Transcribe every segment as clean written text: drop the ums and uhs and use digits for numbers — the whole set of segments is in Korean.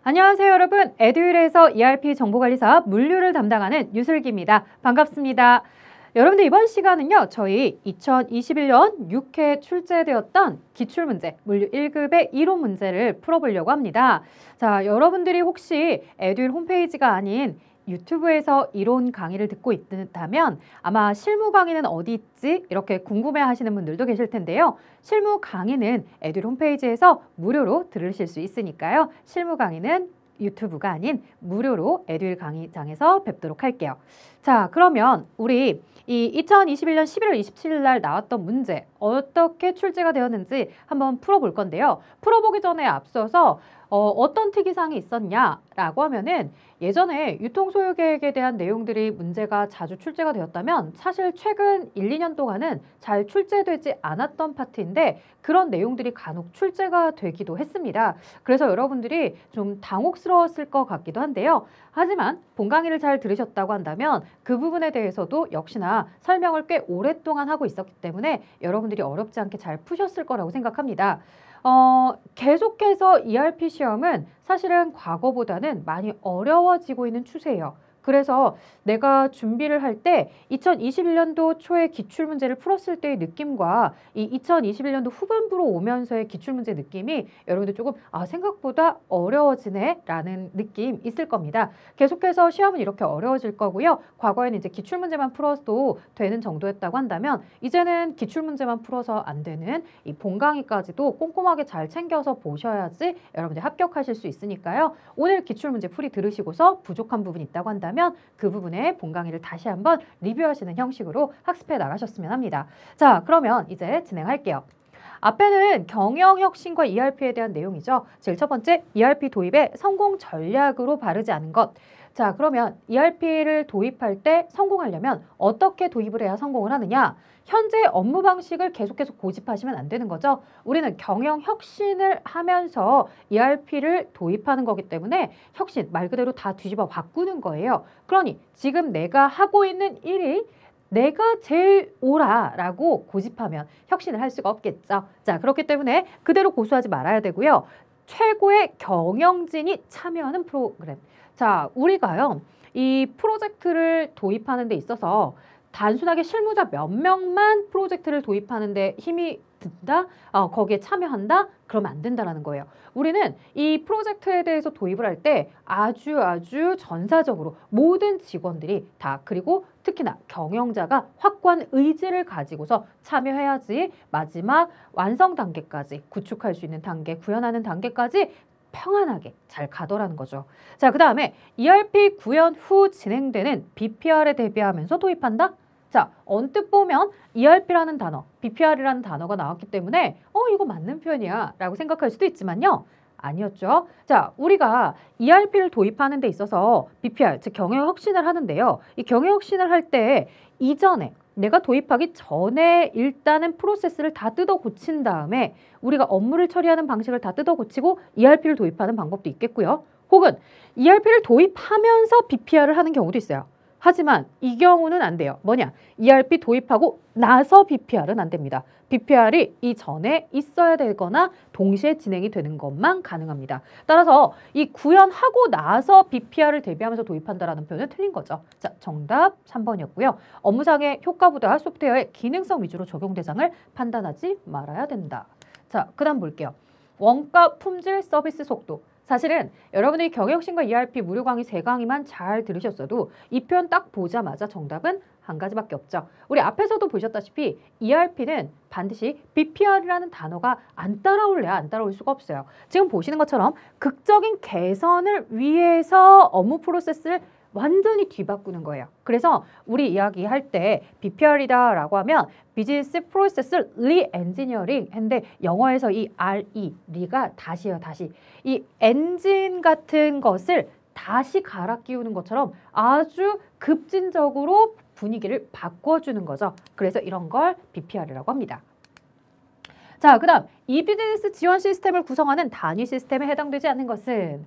안녕하세요, 여러분. 에듀윌에서 ERP 정보관리사 물류를 담당하는 유슬기입니다. 반갑습니다. 여러분들 이번 시간은요, 저희 2021년 6회 출제되었던 기출문제, 물류 1급의 이론 문제를 풀어보려고 합니다. 자, 여러분들이 혹시 에듀윌 홈페이지가 아닌 유튜브에서 이론 강의를 듣고 있다면 아마 실무 강의는 어디 있지? 이렇게 궁금해 하시는 분들도 계실 텐데요. 실무 강의는 에듀윌 홈페이지에서 무료로 들으실 수 있으니까요. 실무 강의는 유튜브가 아닌 무료로 에듀윌 강의장에서 뵙도록 할게요. 자, 그러면 우리 이 2021년 11월 27일 날 나왔던 문제 어떻게 출제가 되었는지 한번 풀어볼 건데요. 풀어보기 전에 앞서서 어떤 특이사항이 있었냐라고 하면은 예전에 유통소유계획에 대한 내용들이 문제가 자주 출제가 되었다면 사실 최근 1, 2년 동안은 잘 출제되지 않았던 파트인데 그런 내용들이 간혹 출제가 되기도 했습니다. 그래서 여러분들이 좀 당혹스러웠을 것 같기도 한데요. 하지만 본 강의를 잘 들으셨다고 한다면 그 부분에 대해서도 역시나 설명을 꽤 오랫동안 하고 있었기 때문에 여러분들이 어렵지 않게 잘 푸셨을 거라고 생각합니다. 계속해서 ERP 시험은 사실은 과거보다는 많이 어려워지고 있는 추세예요. 그래서 내가 준비를 할 때 2021년도 초에 기출문제를 풀었을 때의 느낌과 이 2021년도 후반부로 오면서의 기출문제 느낌이 여러분들 조금 생각보다 어려워지네 라는 느낌 있을 겁니다. 계속해서 시험은 이렇게 어려워질 거고요. 과거에는 이제 기출문제만 풀어도 되는 정도였다고 한다면 이제는 기출문제만 풀어서 안 되는 이 본강의까지도 꼼꼼하게 잘 챙겨서 보셔야지 여러분들 합격하실 수 있으니까요. 오늘 기출문제 풀이 들으시고서 부족한 부분이 있다고 한다면 그 부분에 본 강의를 다시 한번 리뷰하시는 형식으로 학습해 나가셨으면 합니다. 자, 그러면 이제 진행할게요. 앞에는 경영혁신과 ERP에 대한 내용이죠. 제일 첫 번째, ERP 도입의 성공 전략으로 바르지 않은 것. 자, 그러면 ERP를 도입할 때 성공하려면 어떻게 도입을 해야 성공을 하느냐? 현재 업무 방식을 계속해서 고집하시면 안 되는 거죠. 우리는 경영혁신을 하면서 ERP를 도입하는 거기 때문에 혁신, 말 그대로 다 뒤집어 바꾸는 거예요. 그러니 지금 내가 하고 있는 일이 내가 제일 옳아라고 고집하면 혁신을 할 수가 없겠죠. 자, 그렇기 때문에 그대로 고수하지 말아야 되고요. 최고의 경영진이 참여하는 프로그램. 자, 우리가요, 이 프로젝트를 도입하는 데 있어서 단순하게 실무자 몇 명만 프로젝트를 도입하는 데 힘이 든다? 거기에 참여한다? 그러면 안 된다라는 거예요. 우리는 이 프로젝트에 대해서 도입을 할 때 아주 전사적으로 모든 직원들이 다 그리고 특히나 경영자가 확고한 의지를 가지고서 참여해야지 마지막 완성 단계까지 구축할 수 있는 단계, 구현하는 단계까지 평안하게 잘 가더라는 거죠. 자, 그 다음에 ERP 구현 후 진행되는 BPR에 대비하면서 도입한다? 자, 언뜻 보면 ERP라는 단어, BPR이라는 단어가 나왔기 때문에 이거 맞는 표현이야 라고 생각할 수도 있지만요. 아니었죠. 자, 우리가 ERP를 도입하는 데 있어서 BPR, 즉 경영혁신을 하는데요. 이 경영혁신을 할 때 이전에 내가 도입하기 전에 일단은 프로세스를 다 뜯어 고친 다음에 우리가 업무를 처리하는 방식을 다 뜯어 고치고 ERP를 도입하는 방법도 있겠고요. 혹은 ERP를 도입하면서 BPR을 하는 경우도 있어요. 하지만 이 경우는 안 돼요. 뭐냐? ERP 도입하고 나서 BPR은 안 됩니다. BPR이 이전에 있어야 되거나 동시에 진행이 되는 것만 가능합니다. 따라서 이 구현하고 나서 BPR을 대비하면서 도입한다라는 표현은 틀린 거죠. 자, 정답 3번이었고요. 업무상의 효과보다 소프트웨어의 기능성 위주로 적용 대상을 판단하지 말아야 된다. 자, 그 다음 볼게요. 원가, 품질, 서비스 속도. 사실은 여러분들이 경영혁신과 ERP 무료 강의 3강의만 잘 들으셨어도 이 표현 딱 보자마자 정답은 한 가지밖에 없죠. 우리 앞에서도 보셨다시피 ERP는 반드시 BPR이라는 단어가 안 따라올래야 안 따라올 수가 없어요. 지금 보시는 것처럼 극적인 개선을 위해서 업무 프로세스를 완전히 뒤바꾸는 거예요. 그래서 우리 이야기할 때 BPR이다라고 하면 비즈니스 프로세스 리엔지니어링 했는데 영어에서 이 RE, 리가 다시요, 다시. 이 엔진 같은 것을 다시 갈아 끼우는 것처럼 아주 급진적으로 분위기를 바꿔주는 거죠. 그래서 이런 걸 BPR이라고 합니다. 자, 그 다음 이 비즈니스 지원 시스템을 구성하는 단위 시스템에 해당되지 않는 것은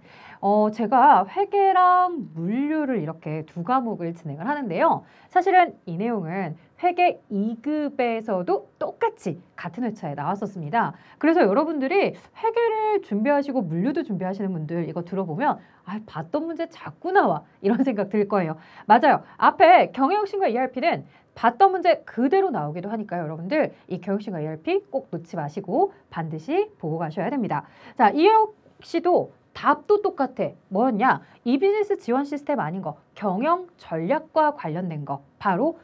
제가 회계랑 물류를 이렇게 두 과목을 진행을 하는데요. 사실은 이 내용은 회계 2급에서도 똑같이 같은 회차에 나왔었습니다. 그래서 여러분들이 회계를 준비하시고 물류도 준비하시는 분들 이거 들어보면 봤던 문제 자꾸 나와 이런 생각 들 거예요. 맞아요. 앞에 경영신과 ERP는 봤던 문제 그대로 나오기도 하니까요. 여러분들 이 경영신과 ERP 꼭 놓지 마시고 반드시 보고 가셔야 됩니다. 자, 이 역시도 답도 똑같아. 뭐였냐? 이 비즈니스 지원 시스템 아닌 거, 경영 전략과 관련된 거, 바로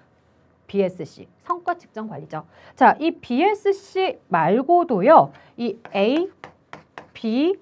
BSC, 성과 측정 관리죠. 자, 이 BSC 말고도요, 이 A, B,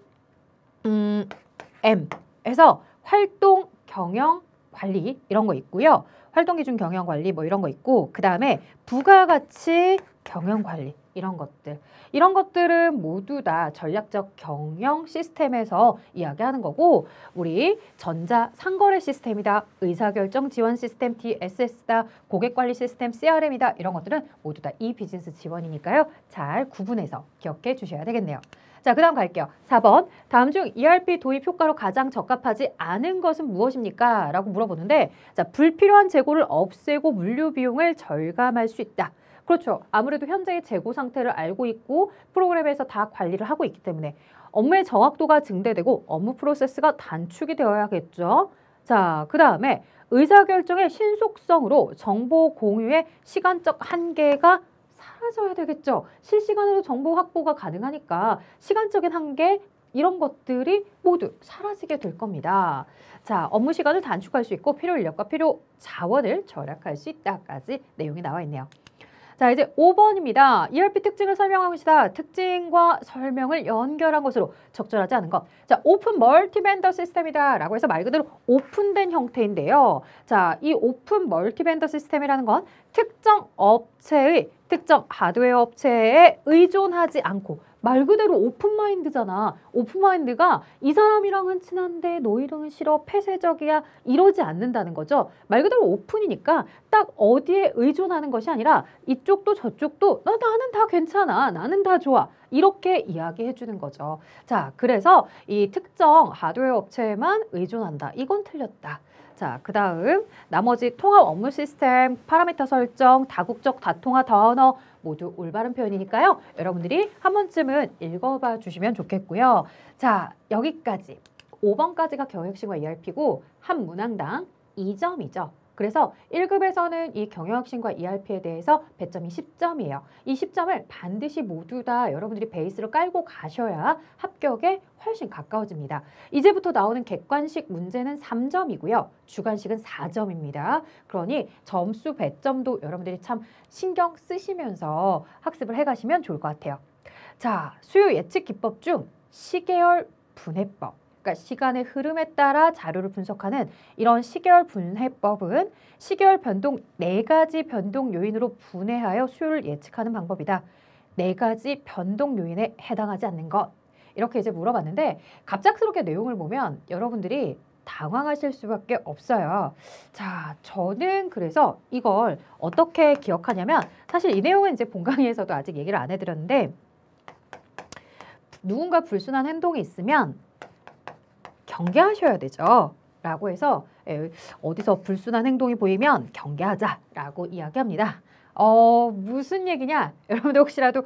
M에서 활동 경영 관리 이런 거 있고요. 활동 기준 경영 관리 뭐 이런 거 있고, 그 다음에 부가가치 경영 관리 이런 것들. 이런 것들은 모두 다 전략적 경영 시스템에서 이야기하는 거고, 우리 전자 상거래 시스템이다, 의사결정 지원 시스템 TSS다, 고객관리 시스템 CRM이다, 이런 것들은 모두 다 이 비즈니스 지원이니까요. 잘 구분해서 기억해 주셔야 되겠네요. 자, 그 다음 갈게요. 4번. 다음 중 ERP 도입 효과로 가장 적합하지 않은 것은 무엇입니까? 라고 물어보는데, 자, 불필요한 재고를 없애고 물류 비용을 절감할 수 있다. 그렇죠. 아무래도 현재의 재고 상태를 알고 있고 프로그램에서 다 관리를 하고 있기 때문에 업무의 정확도가 증대되고 업무 프로세스가 단축이 되어야겠죠. 자, 그 다음에 의사결정의 신속성으로 정보 공유의 시간적 한계가 사라져야 되겠죠. 실시간으로 정보 확보가 가능하니까 시간적인 한계 이런 것들이 모두 사라지게 될 겁니다. 자, 업무 시간을 단축할 수 있고 필요 인력과 필요 자원을 절약할 수 있다까지 내용이 나와 있네요. 자, 이제 5번입니다. ERP 특징을 설명한 것이다. 특징과 설명을 연결한 것으로 적절하지 않은 것. 자, 오픈 멀티 벤더 시스템이다 라고 해서 말 그대로 오픈된 형태인데요. 자, 이 오픈 멀티 벤더 시스템이라는 건 특정 업체의 특정 하드웨어 업체에 의존하지 않고 말 그대로 오픈마인드잖아. 오픈마인드가 이 사람이랑은 친한데 너희랑은 싫어, 폐쇄적이야 이러지 않는다는 거죠. 말 그대로 오픈이니까 딱 어디에 의존하는 것이 아니라 이쪽도 저쪽도 나는 다 괜찮아, 나는 다 좋아 이렇게 이야기해 주는 거죠. 자, 그래서 이 특정 하드웨어 업체에만 의존한다. 이건 틀렸다. 자, 그 다음 나머지 통합 업무 시스템, 파라미터 설정, 다국적 다통화 언어 모두 올바른 표현이니까요. 여러분들이 한 번쯤은 읽어봐 주시면 좋겠고요. 자, 여기까지 5번까지가 경영혁신과 ERP고 한 문항당 2점이죠. 그래서 1급에서는 이 경영혁신과 ERP에 대해서 배점이 10점이에요. 이 10점을 반드시 모두 다 여러분들이 베이스로 깔고 가셔야 합격에 훨씬 가까워집니다. 이제부터 나오는 객관식 문제는 3점이고요. 주관식은 4점입니다. 그러니 점수 배점도 여러분들이 참 신경 쓰시면서 학습을 해가시면 좋을 것 같아요. 자, 수요 예측 기법 중 시계열 분해법. 그러니까 시간의 흐름에 따라 자료를 분석하는 이런 시계열 분해법은 시계열 변동 4가지 변동 요인으로 분해하여 수요를 예측하는 방법이다. 4가지 변동 요인에 해당하지 않는 것. 이렇게 이제 물어봤는데 갑작스럽게 내용을 보면 여러분들이 당황하실 수밖에 없어요. 자, 저는 그래서 이걸 어떻게 기억하냐면 사실 이 내용은 이제 본 강의에서도 아직 얘기를 안 해드렸는데 누군가 불순한 행동이 있으면 경계하셔야 되죠. 라고 해서 어디서 불순한 행동이 보이면 경계하자라고 이야기합니다. 무슨 얘기냐? 여러분들 혹시라도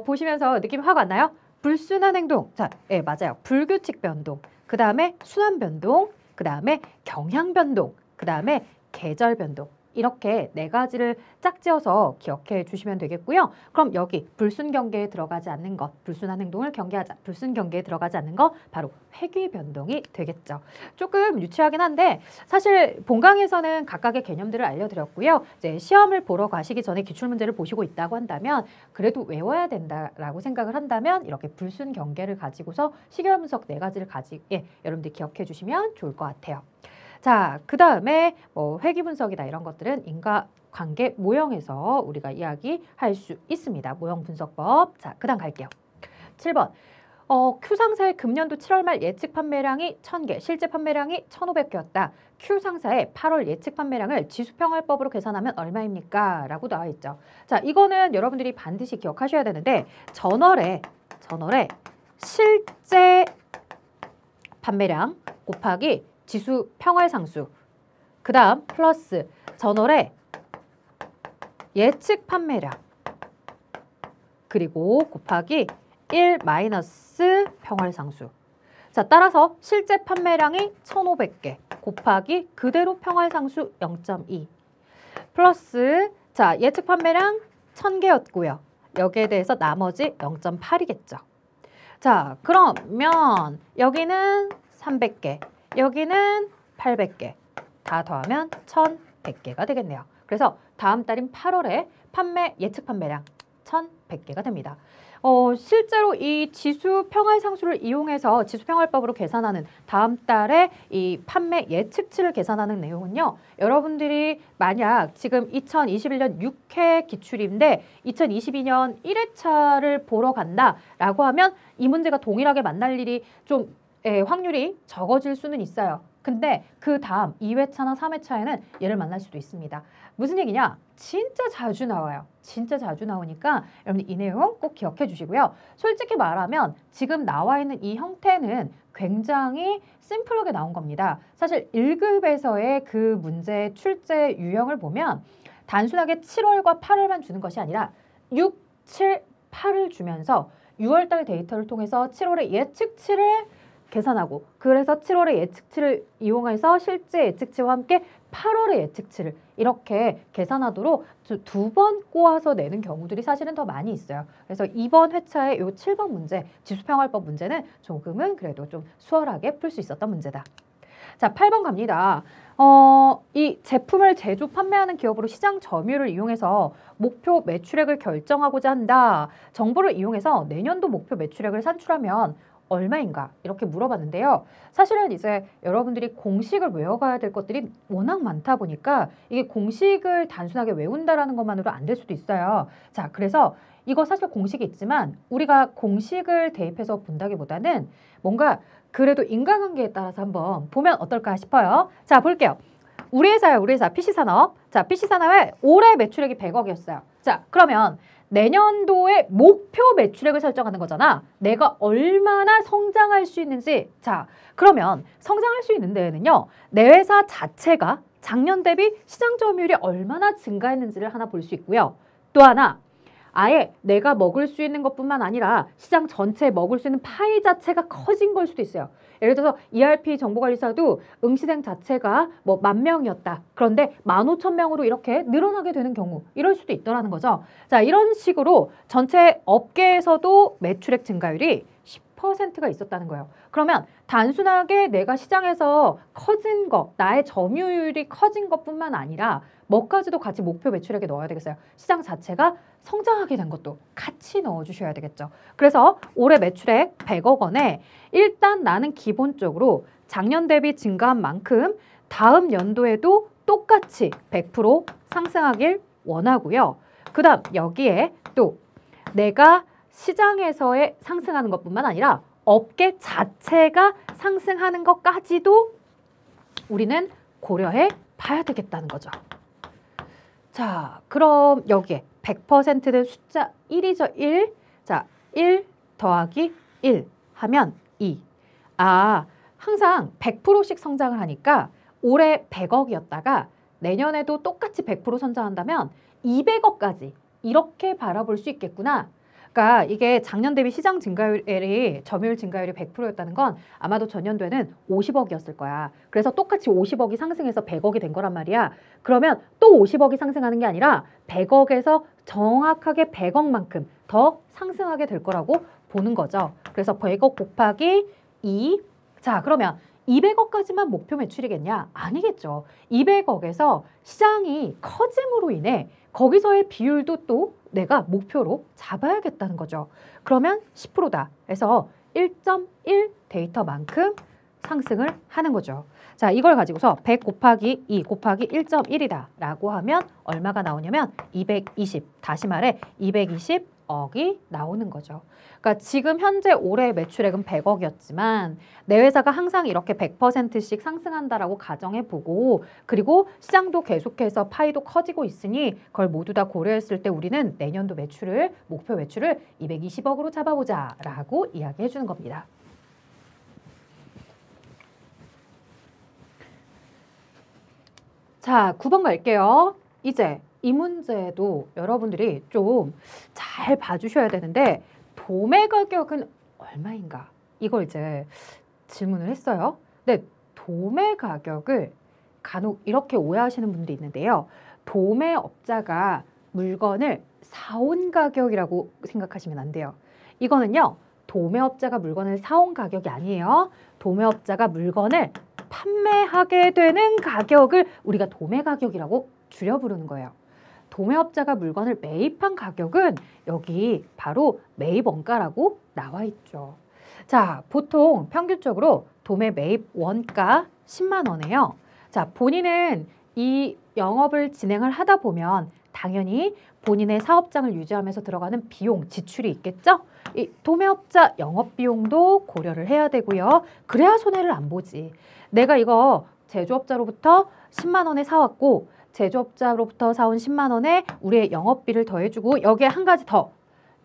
보시면서 느낌 확 왔나요? 불순한 행동. 자, 맞아요. 불규칙 변동. 그 다음에 순환 변동. 그 다음에 경향 변동. 그 다음에 계절 변동. 이렇게 4가지를 짝지어서 기억해 주시면 되겠고요. 그럼 여기 불순 경계에 들어가지 않는 것, 불순한 행동을 경계하자. 불순 경계에 들어가지 않는 것, 바로 회귀 변동이 되겠죠. 조금 유치하긴 한데 사실 본강에서는 각각의 개념들을 알려드렸고요. 이제 시험을 보러 가시기 전에 기출문제를 보시고 있다고 한다면 그래도 외워야 된다라고 생각을 한다면 이렇게 불순 경계를 가지고서 시계열 분석 4가지를 여러분들 기억해 주시면 좋을 것 같아요. 자, 그 다음에 뭐 회귀 분석이다 이런 것들은 인과관계 모형에서 우리가 이야기할 수 있습니다. 모형 분석법. 자, 그 다음 갈게요. 7번. Q 상사의 금년도 7월 말 예측 판매량이 1000개, 실제 판매량이 1500개였다. Q 상사의 8월 예측 판매량을 지수평활법으로 계산하면 얼마입니까? 라고 나와 있죠. 자, 이거는 여러분들이 반드시 기억하셔야 되는데 전월에 실제 판매량 곱하기 지수 평활상수 그 다음 플러스 전월에 예측 판매량 그리고 곱하기 1 마이너스 평활상수. 자, 따라서 실제 판매량이 1,500개 곱하기 그대로 평활상수 0.2 플러스 자, 예측 판매량 1,000개였고요. 여기에 대해서 나머지 0.8이겠죠. 자, 그러면 여기는 300개, 여기는 800개. 다 더하면 1,100개가 되겠네요. 그래서 다음 달인 8월에 판매 예측 판매량 1,100개가 됩니다. 실제로 이 지수평활상수를 이용해서 지수평활법으로 계산하는 다음 달에 이 판매 예측치를 계산하는 내용은요. 여러분들이 만약 지금 2021년 6회 기출인데 2022년 1회차를 보러 간다라고 하면 이 문제가 동일하게 만날 일이 좀 확률이 적어질 수는 있어요. 근데 그 다음 2회차나 3회차에는 얘를 만날 수도 있습니다. 무슨 얘기냐? 진짜 자주 나와요. 진짜 자주 나오니까 여러분 이 내용 꼭 기억해 주시고요. 솔직히 말하면 지금 나와 있는 이 형태는 굉장히 심플하게 나온 겁니다. 사실 1급에서의 그 문제 출제 유형을 보면 단순하게 7월과 8월만 주는 것이 아니라 6, 7, 8을 주면서 6월달 데이터를 통해서 7월의 예측치를 계산하고 그래서 7월의 예측치를 이용해서 실제 예측치와 함께 8월의 예측치를 이렇게 계산하도록 두 번 꼬아서 내는 경우들이 사실은 더 많이 있어요. 그래서 이번 회차의 요 7번 문제, 지수평활법 문제는 조금은 그래도 좀 수월하게 풀 수 있었던 문제다. 자, 8번 갑니다. 이 제품을 제조 판매하는 기업으로 시장 점유율을 이용해서 목표 매출액을 결정하고자 한다. 정보를 이용해서 내년도 목표 매출액을 산출하면 얼마인가? 이렇게 물어봤는데요. 사실은 이제 여러분들이 공식을 외워가야 될 것들이 워낙 많다 보니까 이게 공식을 단순하게 외운다라는 것만으로 안 될 수도 있어요. 자, 그래서 이거 사실 공식이 있지만 우리가 공식을 대입해서 본다기보다는 뭔가 그래도 인과관계에 따라서 한번 보면 어떨까 싶어요. 자, 볼게요. 우리 회사요, 우리 회사 PC산업. 자, PC산업의 올해 매출액이 100억이었어요. 자, 그러면 내년도의 목표 매출액을 설정하는 거잖아. 내가 얼마나 성장할 수 있는지. 자, 그러면 성장할 수 있는 데에는요. 내 회사 자체가 작년 대비 시장 점유율이 얼마나 증가했는지를 하나 볼 수 있고요. 또 하나, 아예 내가 먹을 수 있는 것뿐만 아니라 시장 전체에 먹을 수 있는 파이 자체가 커진 걸 수도 있어요. 예를 들어서 ERP 정보관리사도 응시생 자체가 뭐 10,000명이었다. 그런데 15,000명으로 이렇게 늘어나게 되는 경우 이럴 수도 있더라는 거죠. 자, 이런 식으로 전체 업계에서도 매출액 증가율이 10%가 있었다는 거예요. 그러면 단순하게 내가 시장에서 커진 거, 나의 점유율이 커진 것뿐만 아니라 뭐까지도 같이 목표 매출액에 넣어야 되겠어요. 시장 자체가 성장하게 된 것도 같이 넣어주셔야 되겠죠. 그래서 올해 매출액 100억 원에 일단 나는 기본적으로 작년 대비 증가한 만큼 다음 연도에도 똑같이 100% 상승하길 원하고요. 그 다음 여기에 또 내가 시장에서의 상승하는 것뿐만 아니라 업계 자체가 상승하는 것까지도 우리는 고려해 봐야 되겠다는 거죠. 자, 그럼 여기에 100%는 숫자 1이죠, 1. 자, 1 더하기 1 하면 2. 아, 항상 100%씩 성장을 하니까 올해 100억이었다가 내년에도 똑같이 100% 성장한다면 200억까지 이렇게 바라볼 수 있겠구나. 그러니까 이게 작년 대비 시장 증가율이 점유율 증가율이 100%였다는 건 아마도 전년도에는 50억이었을 거야. 그래서 똑같이 50억이 상승해서 100억이 된 거란 말이야. 그러면 또 50억이 상승하는 게 아니라 100억에서 정확하게 100억만큼 더 상승하게 될 거라고 보는 거죠. 그래서 100억 곱하기 2. 자, 그러면 200억까지만 목표 매출이겠냐? 아니겠죠. 200억에서 시장이 커짐으로 인해 거기서의 비율도 또 내가 목표로 잡아야겠다는 거죠. 그러면 10%다. 해서 1.1 데이터만큼 상승을 하는 거죠. 자, 이걸 가지고서 100 곱하기 2 곱하기 1.1이다 라고 하면 얼마가 나오냐면 220, 다시 말해 220억이 나오는 거죠. 그러니까 지금 현재 올해 매출액은 100억이었지만 내 회사가 항상 이렇게 100%씩 상승한다라고 가정해보고 그리고 시장도 계속해서 파이도 커지고 있으니 그걸 모두 다 고려했을 때 우리는 내년도 매출을 목표 매출을 220억으로 잡아보자 라고 이야기해 주는 겁니다. 자, 9번 갈게요. 이제 이 문제도 여러분들이 좀 잘 봐주셔야 되는데 도매 가격은 얼마인가? 이걸 이제 질문을 했어요. 근데 도매 가격을 간혹 이렇게 오해하시는 분도 있는데요. 도매업자가 물건을 사온 가격이라고 생각하시면 안 돼요. 이거는요. 도매업자가 물건을 사온 가격이 아니에요. 도매업자가 물건을 판매하게 되는 가격을 우리가 도매 가격이라고 줄여 부르는 거예요. 도매업자가 물건을 매입한 가격은 여기 바로 매입 원가라고 나와 있죠. 자, 보통 평균적으로 도매 매입 원가 10만 원이에요. 자, 본인은 이 영업을 진행을 하다 보면 당연히 본인의 사업장을 유지하면서 들어가는 비용, 지출이 있겠죠? 이 도매업자 영업비용도 고려를 해야 되고요. 그래야 손해를 안 보지. 내가 이거 제조업자로부터 10만 원에 사왔고 제조업자로부터 사온 10만 원에 우리의 영업비를 더해주고 여기에 한 가지 더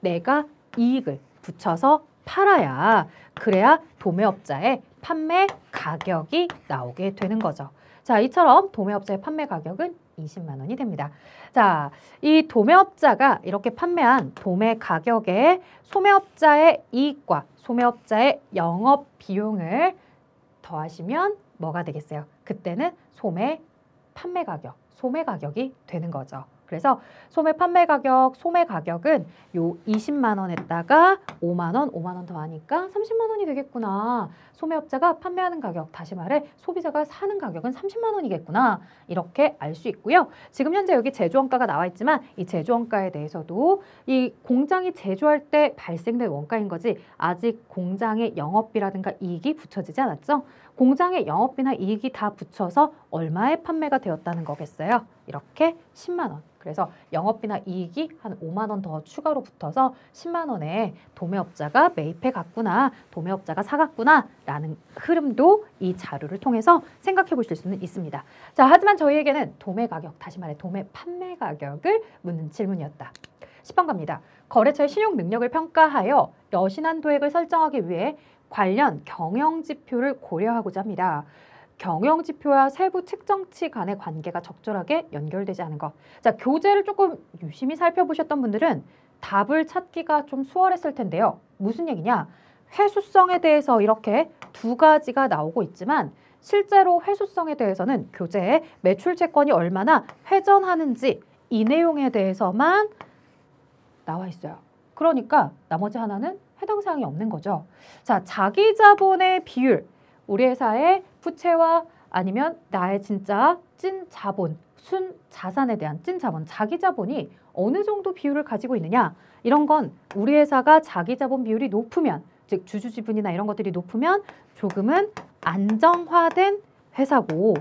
내가 이익을 붙여서 팔아야 그래야 도매업자의 판매 가격이 나오게 되는 거죠. 자, 이처럼 도매업자의 판매 가격은 20만 원이 됩니다. 자, 이 도매업자가 이렇게 판매한 도매 가격에 소매업자의 이익과 소매업자의 영업 비용을 더하시면 뭐가 되겠어요? 그때는 소매 판매 가격, 소매 가격이 되는 거죠. 그래서 소매 판매 가격, 소매 가격은 요 20만 원에다가 5만 원, 5만 원 더하니까 30만 원이 되겠구나. 소매업자가 판매하는 가격, 다시 말해 소비자가 사는 가격은 30만 원이겠구나. 이렇게 알 수 있고요. 지금 현재 여기 제조원가가 나와 있지만 이 제조원가에 대해서도 이 공장이 제조할 때 발생된 원가인 거지 아직 공장의 영업비라든가 이익이 붙여지지 않았죠. 공장의 영업비나 이익이 다 붙여서 얼마에 판매가 되었다는 거겠어요. 이렇게 10만 원. 그래서 영업비나 이익이 한 5만 원 더 추가로 붙어서 10만 원에 도매업자가 매입해 갔구나, 도매업자가 사갔구나 라는 흐름도 이 자료를 통해서 생각해 보실 수는 있습니다. 자, 하지만 저희에게는 도매 가격, 다시 말해 도매 판매 가격을 묻는 질문이었다. 10번 갑니다. 거래처의 신용 능력을 평가하여 여신한도액을 설정하기 위해 관련 경영지표를 고려하고자 합니다. 경영지표와 세부 측정치 간의 관계가 적절하게 연결되지 않은 것. 자, 교재를 조금 유심히 살펴보셨던 분들은 답을 찾기가 좀 수월했을 텐데요. 무슨 얘기냐? 회수성에 대해서 이렇게 두 가지가 나오고 있지만 실제로 회수성에 대해서는 교재에 매출 채권이 얼마나 회전하는지 이 내용에 대해서만 나와 있어요. 그러니까 나머지 하나는 해당 사항이 없는 거죠. 자, 자기 자본의 비율. 우리 회사의 부채와 아니면 나의 진짜 찐 자본, 순 자산에 대한 찐 자본, 자기 자본이 어느 정도 비율을 가지고 있느냐. 이런 건 우리 회사가 자기 자본 비율이 높으면, 즉 주주 지분이나 이런 것들이 높으면 조금은 안정화된 회사고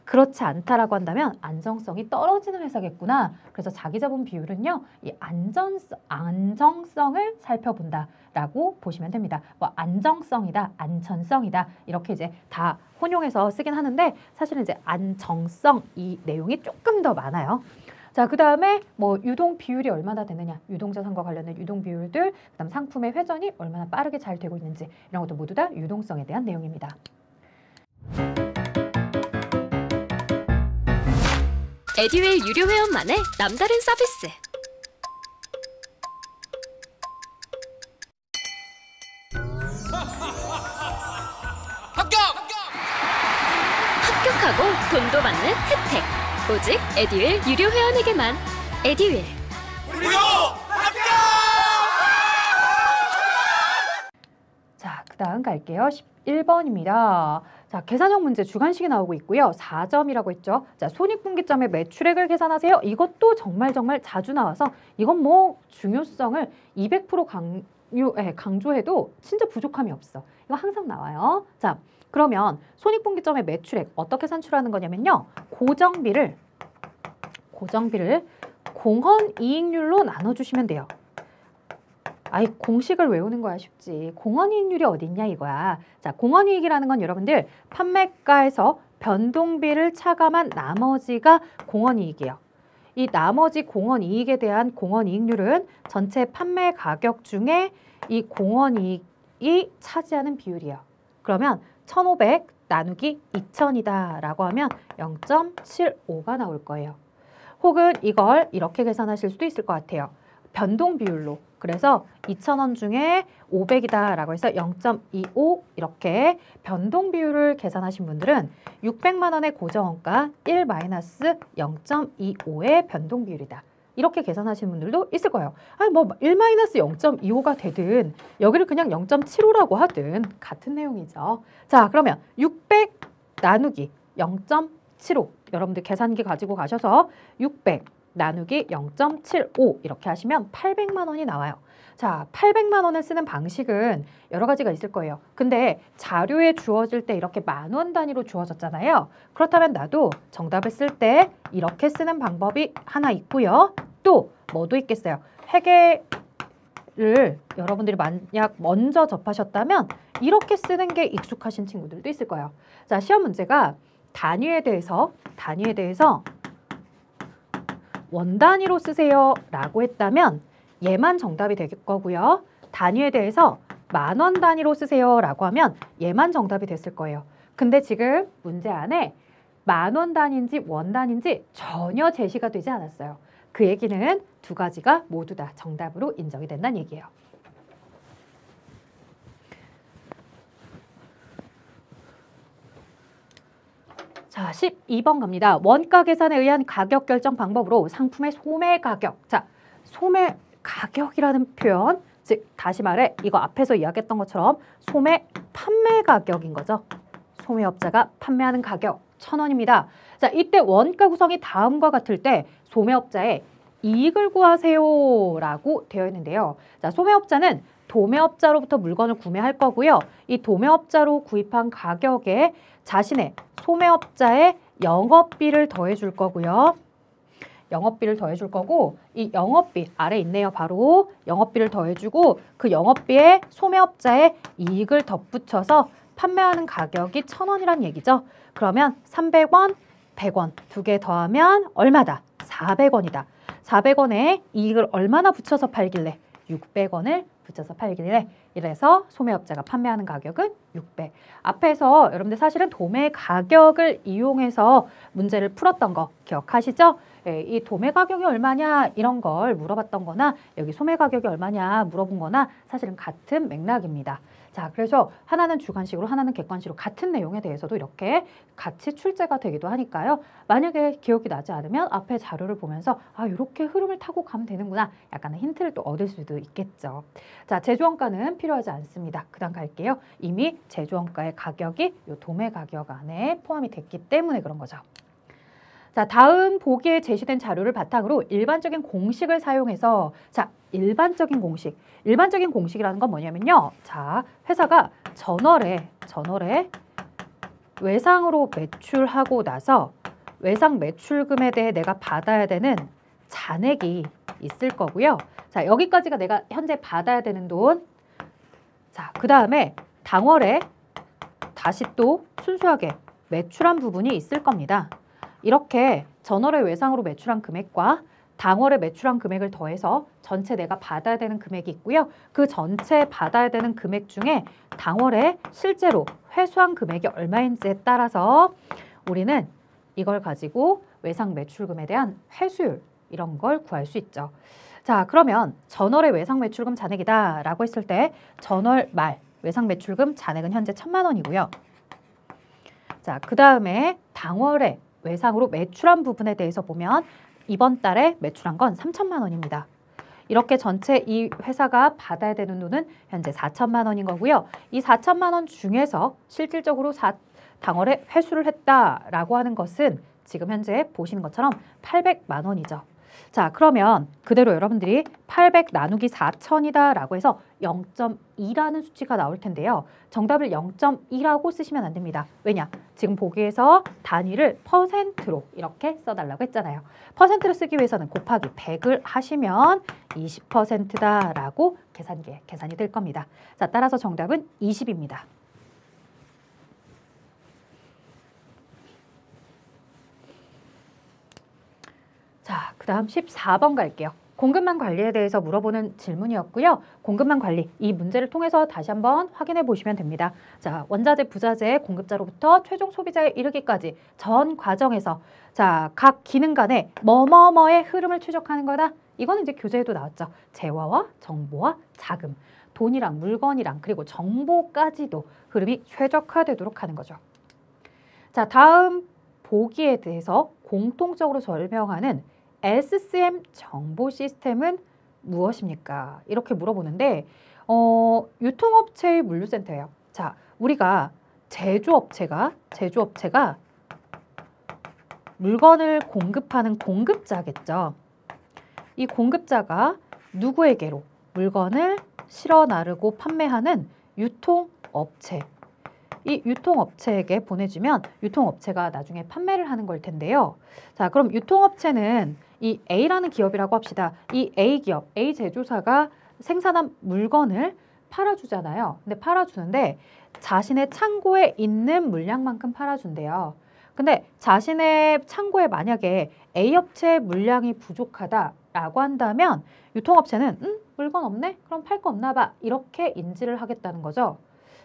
그렇지 않다라고 한다면 안정성이 떨어지는 회사겠구나. 그래서 자기 자본 비율은요, 이 안정성을 살펴본다라고 보시면 됩니다. 뭐 안정성이다, 안전성이다 이렇게 이제 다 혼용해서 쓰긴 하는데 사실은 이제 안정성 이 내용이 조금 더 많아요. 자, 그 다음에 뭐 유동 비율이 얼마나 되느냐, 유동자산과 관련된 유동 비율들, 그다음 상품의 회전이 얼마나 빠르게 잘 되고 있는지 이런 것도 모두 다 유동성에 대한 내용입니다. 에듀윌 유료 회원만의 남다른 서비스. 합격하고 돈도 받는 혜택. 오직 에듀윌 유료 회원에게만. 에듀윌. 무료 합격! 자, 그 다음 갈게요. 11번입니다. 자, 계산형 문제 주관식이 나오고 있고요. 4점이라고 했죠. 자, 손익분기점의 매출액을 계산하세요. 이것도 정말 자주 나와서 이건 뭐 중요성을 200% 강조해도 진짜 부족함이 없어. 이거 항상 나와요. 자, 그러면 손익분기점의 매출액 어떻게 산출하는 거냐면요. 고정비를 공헌이익률로 나눠주시면 돼요. 아이, 공식을 외우는 거야 쉽지. 공헌이익률이 어딨냐 이거야. 자, 공헌이익이라는 건 여러분들 판매가에서 변동비를 차감한 나머지가 공헌이익이에요. 이 나머지 공헌이익에 대한 공헌이익률은 전체 판매 가격 중에 이 공헌이익이 차지하는 비율이에요. 그러면 1,500 나누기 2,000이다 라고 하면 0.75가 나올 거예요. 혹은 이걸 이렇게 계산하실 수도 있을 것 같아요. 변동 비율로. 그래서 2,000원 중에 500이다 라고 해서 0.25 이렇게 변동 비율을 계산하신 분들은 600만 원의 고정원가 1-0.25의 변동 비율이다. 이렇게 계산하시는 분들도 있을 거예요. 아니 뭐 1-0.25가 되든 여기를 그냥 0.75라고 하든 같은 내용이죠. 자, 그러면 600 나누기 0.75 여러분들 계산기 가지고 가셔서 600 나누기 0.75 이렇게 하시면 800만 원이 나와요. 자, 800만 원을 쓰는 방식은 여러 가지가 있을 거예요. 근데 자료에 주어질 때 이렇게 만 원 단위로 주어졌잖아요. 그렇다면 나도 정답을 쓸 때 이렇게 쓰는 방법이 하나 있고요. 또 뭐도 있겠어요. 회계를 여러분들이 만약 먼저 접하셨다면 이렇게 쓰는 게 익숙하신 친구들도 있을 거예요. 자, 시험 문제가 단위에 대해서 원 단위로 쓰세요 라고 했다면 얘만 정답이 될 거고요. 단위에 대해서 만 원 단위로 쓰세요 라고 하면 얘만 정답이 됐을 거예요. 근데 지금 문제 안에 만 원 단위인지 원 단위인지 전혀 제시가 되지 않았어요. 그 얘기는 두 가지가 모두 다 정답으로 인정이 된다는 얘기예요. 자, 12번 갑니다. 원가 계산에 의한 가격 결정 방법으로 상품의 소매 가격. 자, 소매 가격이라는 표현, 즉 다시 말해 이거 앞에서 이야기했던 것처럼 소매 판매 가격인 거죠. 소매업자가 판매하는 가격 1,000원입니다. 자, 이때 원가 구성이 다음과 같을 때 소매업자의 이익을 구하세요 라고 되어 있는데요. 자, 소매업자는 도매업자로부터 물건을 구매할 거고요. 이 도매업자로 구입한 가격에 자신의 소매업자의 영업비를 더해 줄 거고요. 영업비를 더해 줄 거고 이 영업비 아래 있네요. 바로 영업비를 더해 주고 그 영업비에 소매업자의 이익을 덧붙여서 판매하는 가격이 1,000원이란 얘기죠. 그러면 300원, 100원 두 개 더하면 얼마다? 400원이다. 400원에 이익을 얼마나 붙여서 팔길래? 600원을 붙여서 팔길래 이래서 소매업자가 판매하는 가격은 600. 앞에서 여러분들 사실은 도매 가격을 이용해서 문제를 풀었던 거 기억하시죠? 예, 이 도매 가격이 얼마냐 이런 걸 물어봤던 거나 여기 소매 가격이 얼마냐 물어본 거나 사실은 같은 맥락입니다. 자, 그래서 하나는 주관식으로 하나는 객관식으로 같은 내용에 대해서도 이렇게 같이 출제가 되기도 하니까요. 만약에 기억이 나지 않으면 앞에 자료를 보면서 아, 이렇게 흐름을 타고 가면 되는구나. 약간의 힌트를 또 얻을 수도 있겠죠. 자, 제조원가는 필요하지 않습니다. 그 다음 갈게요. 이미 제조원가의 가격이 이 도매 가격 안에 포함이 됐기 때문에 그런 거죠. 자, 다음 보기에 제시된 자료를 바탕으로 일반적인 공식을 사용해서 자, 일반적인 공식이라는 건 뭐냐면요. 자, 회사가 전월에 외상으로 매출하고 나서 외상 매출금에 대해 내가 받아야 되는 잔액이 있을 거고요. 자, 여기까지가 내가 현재 받아야 되는 돈. 자, 그 다음에 당월에 다시 또 순수하게 매출한 부분이 있을 겁니다. 이렇게 전월에 외상으로 매출한 금액과 당월에 매출한 금액을 더해서 전체 내가 받아야 되는 금액이 있고요. 그 전체 받아야 되는 금액 중에 당월에 실제로 회수한 금액이 얼마인지에 따라서 우리는 이걸 가지고 외상 매출금에 대한 회수율 이런 걸 구할 수 있죠. 자, 그러면 전월의 외상 매출금 잔액이다 라고 했을 때 전월 말 외상 매출금 잔액은 현재 1,000만 원이고요. 자, 그 다음에 당월에 외상으로 매출한 부분에 대해서 보면 이번 달에 매출한 건 3,000만 원입니다. 이렇게 전체 이 회사가 받아야 되는 돈은 현재 4,000만 원인 거고요. 이 4,000만 원 중에서 실질적으로 당월에 회수를 했다라고 하는 것은 지금 현재 보시는 것처럼 800만 원이죠. 자, 그러면 그대로 여러분들이 800 나누기 4,000이다 라고 해서 0.2라는 수치가 나올 텐데요. 정답을 0.2라고 쓰시면 안 됩니다. 왜냐? 지금 보기에서 단위를 퍼센트로 이렇게 써달라고 했잖아요. 퍼센트로 쓰기 위해서는 곱하기 100을 하시면 20%다 라고 계산이 될 겁니다. 자, 따라서 정답은 20입니다. 자, 그 다음 14번 갈게요. 공급망 관리에 대해서 물어보는 질문이었고요. 공급망 관리, 이 문제를 통해서 다시 한번 확인해 보시면 됩니다. 자, 원자재, 부자재, 공급자로부터 최종 소비자에 이르기까지 전 과정에서 자, 각 기능 간의 뭐뭐뭐의 흐름을 추적하는 거다. 이거는 이제 교재에도 나왔죠. 재화와 정보와 자금, 돈이랑 물건이랑 그리고 정보까지도 흐름이 최적화되도록 하는 거죠. 자, 다음 보기에 대해서 공통적으로 설명하는 SCM 정보 시스템은 무엇입니까? 이렇게 물어보는데 유통업체의 물류센터예요. 자, 우리가 제조업체가 물건을 공급하는 공급자겠죠. 이 공급자가 누구에게로 물건을 실어 나르고 판매하는 유통업체. 이 유통업체에게 보내주면 유통업체가 나중에 판매를 하는 걸 텐데요. 자, 그럼 유통업체는 이 A라는 기업이라고 합시다. 이 A 기업, A 제조사가 생산한 물건을 팔아주잖아요. 근데 팔아주는데 자신의 창고에 있는 물량만큼 팔아준대요. 근데 자신의 창고에 만약에 A 업체의 물량이 부족하다라고 한다면 유통업체는 물건 없네? 그럼 팔 거 없나 봐. 이렇게 인지를 하겠다는 거죠.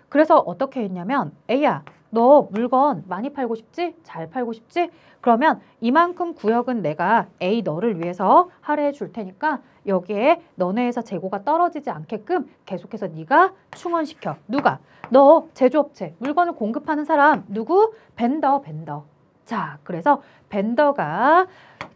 그래서 어떻게 했냐면 A야, 너 물건 많이 팔고 싶지? 잘 팔고 싶지? 그러면 이만큼 구역은 내가 A 너를 위해서 할애해 줄 테니까 여기에 너네 회사 재고가 떨어지지 않게끔 계속해서 네가 충원시켜. 누가? 너 제조업체, 물건을 공급하는 사람 누구? 벤더. 자, 그래서 벤더가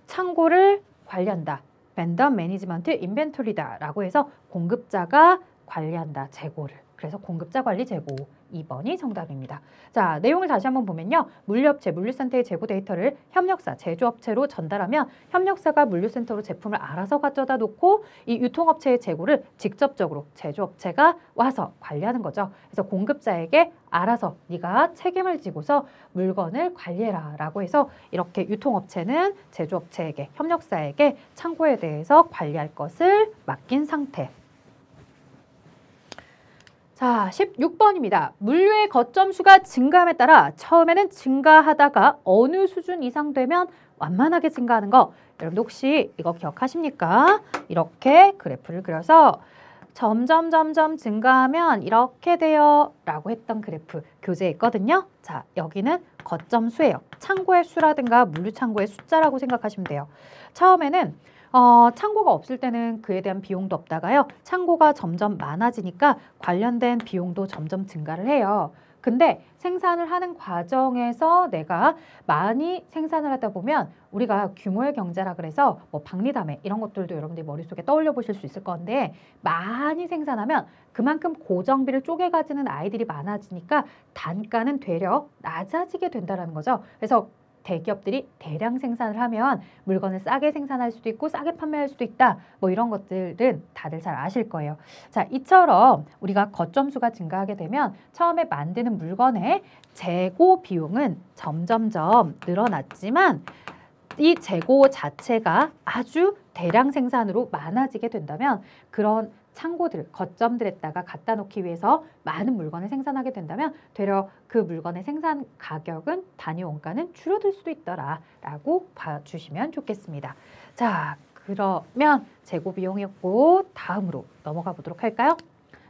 창고를 관리한다. 벤더 매니지먼트 인벤토리다 라고 해서 공급자가 관리한다. 재고를. 그래서 공급자 관리 재고 2번이 정답입니다. 자, 내용을 다시 한번 보면요. 물류업체, 물류센터의 재고 데이터를 협력사, 제조업체로 전달하면 협력사가 물류센터로 제품을 알아서 가져다 놓고 이 유통업체의 재고를 직접적으로 제조업체가 와서 관리하는 거죠. 그래서 공급자에게 알아서 네가 책임을 지고서 물건을 관리해라 라고 해서 이렇게 유통업체는 제조업체에게, 협력사에게 창고에 대해서 관리할 것을 맡긴 상태. 자, 16번입니다. 물류의 거점 수가 증가함에 따라 처음에는 증가하다가 어느 수준 이상 되면 완만하게 증가하는 거. 여러분들 혹시 이거 기억하십니까? 이렇게 그래프를 그려서 점점 증가하면 이렇게 돼요 라고 했던 그래프 교재에 있거든요. 자, 여기는 거점 수예요. 창고의 수라든가 물류 창고의 숫자라고 생각하시면 돼요. 처음에는 창고가 없을 때는 그에 대한 비용도 없다가요. 창고가 점점 많아지니까 관련된 비용도 점점 증가를 해요. 근데 생산을 하는 과정에서 내가 많이 생산을 하다 보면 우리가 규모의 경제라 그래서 뭐 박리담회 이런 것들도 여러분들이 머릿속에 떠올려 보실 수 있을 건데 많이 생산하면 그만큼 고정비를 쪼개 가지는 아이들이 많아지니까 단가는 되려 낮아지게 된다는 거죠. 그래서 대기업들이 대량 생산을 하면 물건을 싸게 생산할 수도 있고 싸게 판매할 수도 있다. 뭐 이런 것들은 다들 잘 아실 거예요. 자, 이처럼 우리가 거점수가 증가하게 되면 처음에 만드는 물건의 재고 비용은 점점점 늘어났지만 이 재고 자체가 아주 대량 생산으로 많아지게 된다면 그런 창고들, 거점들에다가 갖다 놓기 위해서 많은 물건을 생산하게 된다면 되려 그 물건의 생산 가격은 단위 원가는 줄어들 수도 있더라라고 봐주시면 좋겠습니다. 자, 그러면 재고 비용이었고 다음으로 넘어가 보도록 할까요?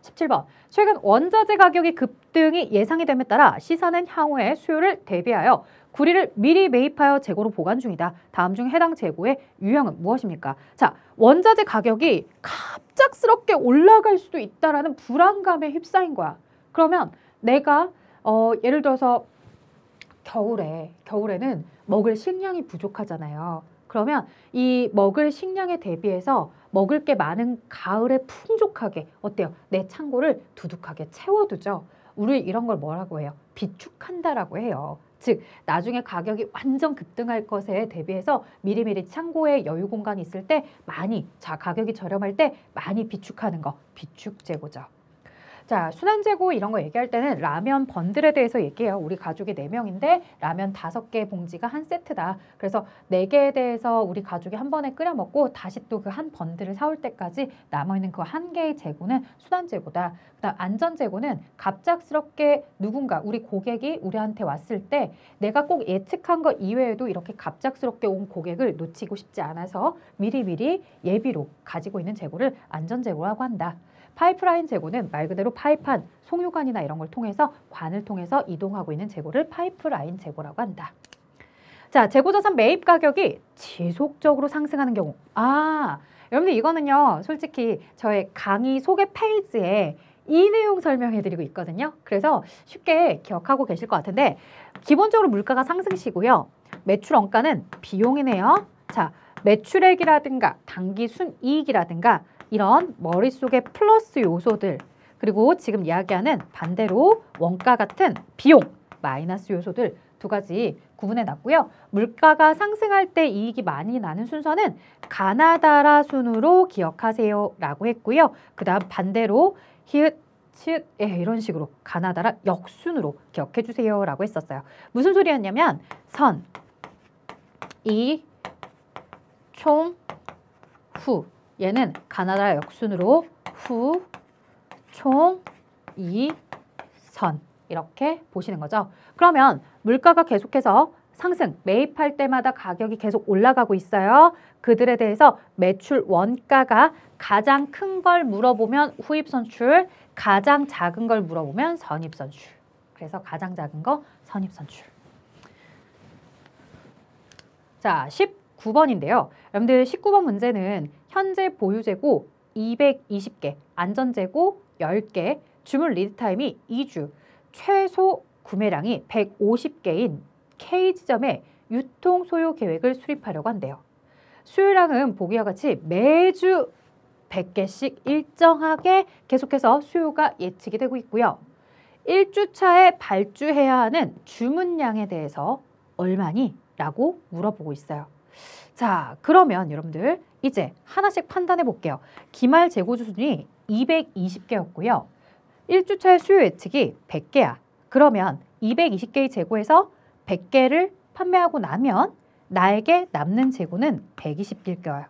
17번. 최근 원자재 가격의 급등이 예상이 됨에 따라 시사는 향후의 수요를 대비하여 구리를 미리 매입하여 재고로 보관 중이다. 다음 중 해당 재고의 유형은 무엇입니까? 자, 원자재 가격이 갑작스럽게 올라갈 수도 있다라는 불안감에 휩싸인 거야. 그러면 내가 예를 들어서 겨울에는 먹을 식량이 부족하잖아요. 그러면 이 먹을 식량에 대비해서 먹을 게 많은 가을에 풍족하게 어때요? 내 창고를 두둑하게 채워두죠. 우리 이런 걸 뭐라고 해요? 비축한다라고 해요. 즉 나중에 가격이 완전 급등할 것에 대비해서 미리미리 창고에 여유 공간이 있을 때 많이 가격이 저렴할 때 많이 비축하는 거 비축 재고죠. 자, 순환재고 이런 거 얘기할 때는 라면 번들에 대해서 얘기해요. 우리 가족이 4명인데 라면 5개 봉지가 한 세트다. 그래서 4개에 대해서 우리 가족이 한 번에 끓여 먹고 다시 또 그 한 번들을 사올 때까지 남아있는 그 한 개의 재고는 순환재고다. 그다음 안전재고는 갑작스럽게 누군가 우리 고객이 우리한테 왔을 때 내가 꼭 예측한 것 이외에도 이렇게 갑작스럽게 온 고객을 놓치고 싶지 않아서 미리미리 예비로 가지고 있는 재고를 안전재고라고 한다. 파이프라인 재고는 말 그대로 파이판, 송유관이나 이런 걸 통해서 관을 통해서 이동하고 있는 재고를 파이프라인 재고라고 한다. 자, 재고자산 매입 가격이 지속적으로 상승하는 경우. 여러분들 이거는요. 솔직히 저의 강의 소개 페이지에 이 내용 설명해드리고 있거든요. 그래서 쉽게 기억하고 계실 것 같은데 기본적으로 물가가 상승시고요. 매출 원가는 비용이네요. 자, 매출액이라든가 단기 순이익이라든가 이런 머릿속에 플러스 요소들 그리고 지금 이야기하는 반대로 원가 같은 비용, 마이너스 요소들 2가지 구분해 놨고요. 물가가 상승할 때 이익이 많이 나는 순서는 가나다라 순으로 기억하세요 라고 했고요. 그 다음 반대로 히읗, 치읓 이런 식으로 가나다라 역순으로 기억해 주세요 라고 했었어요. 무슨 소리였냐면 선, 이, 총, 후 얘는 가나다라 역순으로 후, 총, 이, 선 이렇게 보시는 거죠. 그러면 물가가 계속해서 상승, 매입할 때마다 가격이 계속 올라가고 있어요. 그들에 대해서 매출 원가가 가장 큰 걸 물어보면 후입선출, 가장 작은 걸 물어보면 선입선출. 그래서 가장 작은 거 선입선출. 자, 19번인데요. 여러분들 19번 문제는 현재 보유재고 220개, 안전재고 10개, 주문 리드타임이 2주, 최소 구매량이 150개인 K지점에 유통 소요 계획을 수립하려고 한대요. 수요량은 보기와 같이 매주 100개씩 일정하게 계속해서 수요가 예측이 되고 있고요. 1주차에 발주해야 하는 주문량에 대해서 얼마니? 라고 물어보고 있어요. 자, 그러면 여러분들 이제 하나씩 판단해 볼게요. 기말 재고 수준이 220개였고요. 1주차의 수요 예측이 100개야. 그러면 220개의 재고에서 100개를 판매하고 나면 나에게 남는 재고는 120개일 거예요.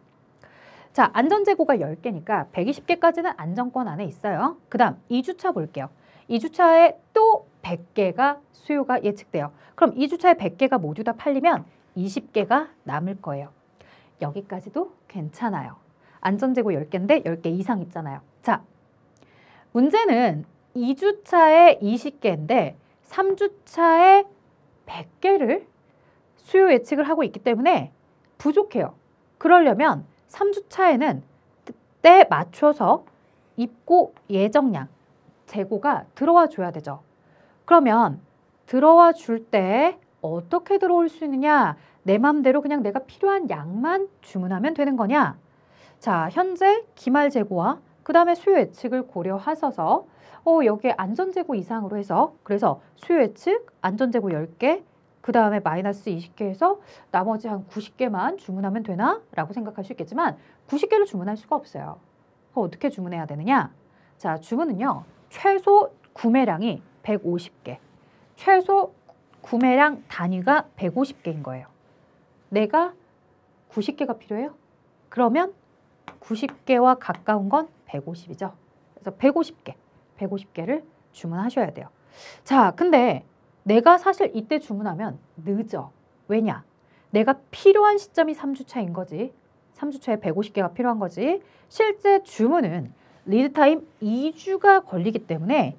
자, 안전재고가 10개니까 120개까지는 안정권 안에 있어요. 그 다음 2주차 볼게요. 2주차에 또 100개가 수요가 예측돼요. 그럼 2주차에 100개가 모두 다 팔리면 20개가 남을 거예요. 여기까지도 괜찮아요. 안전재고 10개인데 10개 이상 있잖아요. 자, 문제는 2주차에 20개인데 3주차에 100개를 수요 예측을 하고 있기 때문에 부족해요. 그러려면 3주차에는 때 맞춰서 입고 예정량, 재고가 들어와 줘야 되죠. 그러면 들어와 줄 때 어떻게 들어올 수 있느냐? 내 맘대로 그냥 내가 필요한 양만 주문하면 되는 거냐? 자, 현재 기말 재고와 그 다음에 수요 예측을 고려하셔서 여기에 안전재고 이상으로 해서 그래서 수요 예측, 안전재고 10개, 그 다음에 마이너스 20개에서 나머지 한 90개만 주문하면 되나? 라고 생각할 수 있겠지만 90개를 주문할 수가 없어요. 그럼 어떻게 주문해야 되느냐? 자, 주문은요. 최소 구매량이 150개, 최소 구매량 단위가 150개인 거예요. 내가 90개가 필요해요? 그러면 90개와 가까운 건 150이죠. 그래서 150개를 주문하셔야 돼요. 자, 근데 내가 사실 이때 주문하면 늦어. 왜냐? 내가 필요한 시점이 3주차인 거지. 3주차에 150개가 필요한 거지. 실제 주문은 리드타임 2주가 걸리기 때문에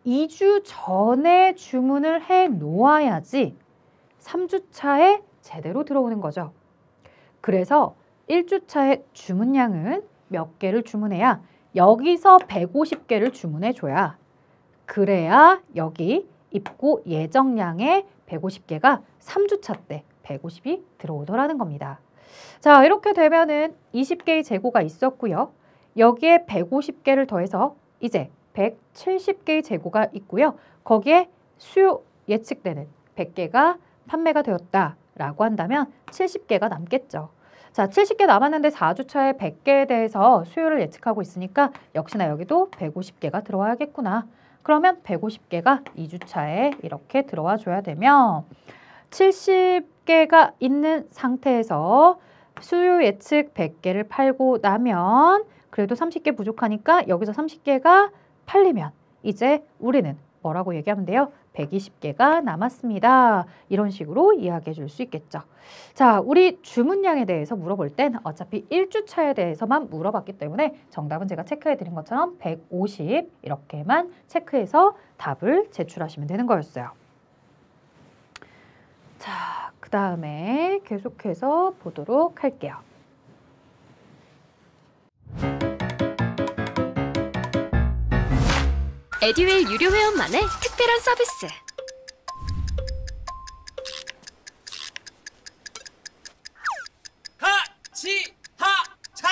2주 전에 주문을 해 놓아야지 3주차에 제대로 들어오는 거죠. 그래서 1주차의 주문량은 몇 개를 주문해야 여기서 150개를 주문해 줘야 그래야 여기 입고 예정량의 150개가 3주차 때 150이 들어오더라는 겁니다. 자, 이렇게 되면은 20개의 재고가 있었고요. 여기에 150개를 더해서 이제 170개의 재고가 있고요. 거기에 수요 예측되는 100개가 판매가 되었다라고 한다면 70개가 남겠죠. 자, 70개 남았는데 4주차에 100개에 대해서 수요를 예측하고 있으니까 역시나 여기도 150개가 들어와야겠구나. 그러면 150개가 2주차에 이렇게 들어와 줘야 되면 70개가 있는 상태에서 수요 예측 100개를 팔고 나면 그래도 30개 부족하니까 여기서 30개가 팔리면 이제 우리는 뭐라고 얘기하면 돼요? 120개가 남았습니다. 이런 식으로 이야기해 줄 수 있겠죠. 자, 우리 주문량에 대해서 물어볼 땐 어차피 1주차에 대해서만 물어봤기 때문에 정답은 제가 체크해 드린 것처럼 150 이렇게만 체크해서 답을 제출하시면 되는 거였어요. 자, 그 다음에 계속해서 보도록 할게요. 에듀윌 유료 회원만의 특별한 서비스. 하치하차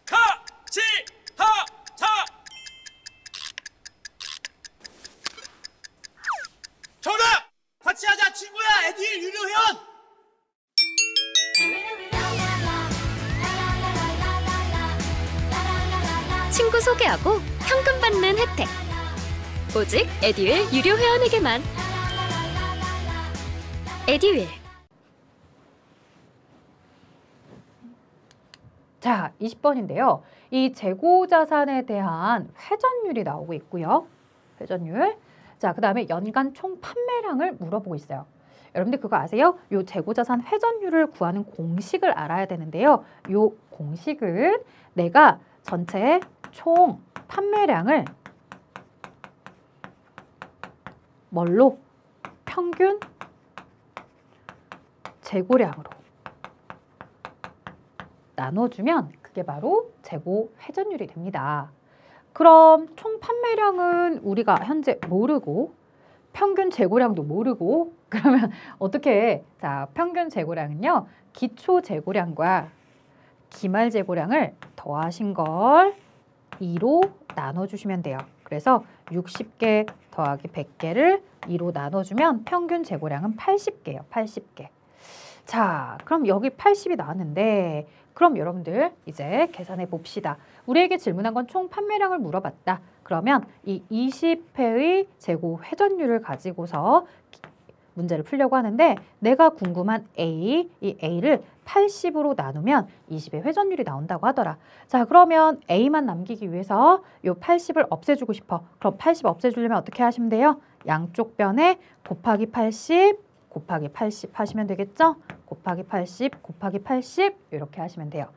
하치하차 정답! 같이 하자 친구야 에듀윌 유료 회원! 친구 소개하고 현금 받는 혜택. 오직 에듀윌 유료 회원에게만. 에듀윌. 자, 20번인데요. 이 재고 자산에 대한 회전율이 나오고 있고요. 회전율. 자, 그 다음에 연간 총 판매량을 물어보고 있어요. 여러분들 그거 아세요? 요 재고 자산 회전율을 구하는 공식을 알아야 되는데요. 요 공식은 내가 전체 총 판매량을 뭘로? 평균 재고량으로 나눠주면 그게 바로 재고 회전율이 됩니다. 그럼 총 판매량은 우리가 현재 모르고 평균 재고량도 모르고 그러면 어떻게 해? 자, 평균 재고량은요. 기초 재고량과 기말 재고량을 더하신 걸 2로 나눠주시면 돼요. 그래서 60개 더하기 100개를 2로 나눠주면 평균 재고량은 80개예요. 80개. 자, 그럼 여기 80이 나왔는데 그럼 여러분들 이제 계산해 봅시다. 우리에게 질문한 건 총 판매량을 물어봤다. 그러면 이 20회의 재고 회전율을 가지고서 문제를 풀려고 하는데 내가 궁금한 A, 이 A를 80으로 나누면 20의 회전율이 나온다고 하더라. 자, 그러면 A만 남기기 위해서 요 80을 없애주고 싶어. 그럼 80 없애주려면 어떻게 하시면 돼요? 양쪽 변에 곱하기 80, 곱하기 80 하시면 되겠죠? 곱하기 80, 곱하기 80 이렇게 하시면 돼요.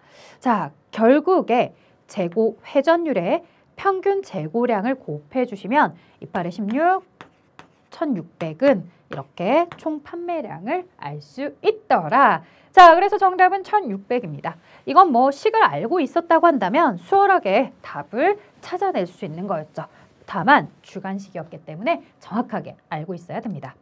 자, 결국에 재고 회전율에 평균 재고량을 곱해 주시면 28에 16, 1600은 이렇게 총 판매량을 알 수 있더라. 자, 그래서 정답은 1600입니다. 이건 뭐 식을 알고 있었다고 한다면 수월하게 답을 찾아낼 수 있는 거였죠. 다만 주관식이었기 때문에 정확하게 알고 있어야 됩니다.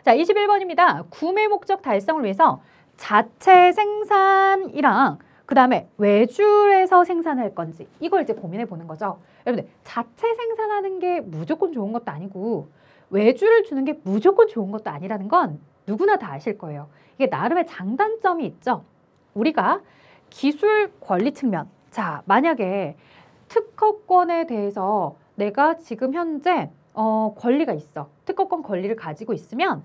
자, 21번입니다. 구매 목적 달성을 위해서 자체 생산이랑 그 다음에 외주에서 생산할 건지 이걸 이제 고민해 보는 거죠. 여러분들 자체 생산하는 게 무조건 좋은 것도 아니고 외주를 주는 게 무조건 좋은 것도 아니라는 건 누구나 다 아실 거예요. 이게 나름의 장단점이 있죠. 우리가 기술 권리 측면, 자, 만약에 특허권에 대해서 내가 지금 현재 권리가 있어. 특허권 권리를 가지고 있으면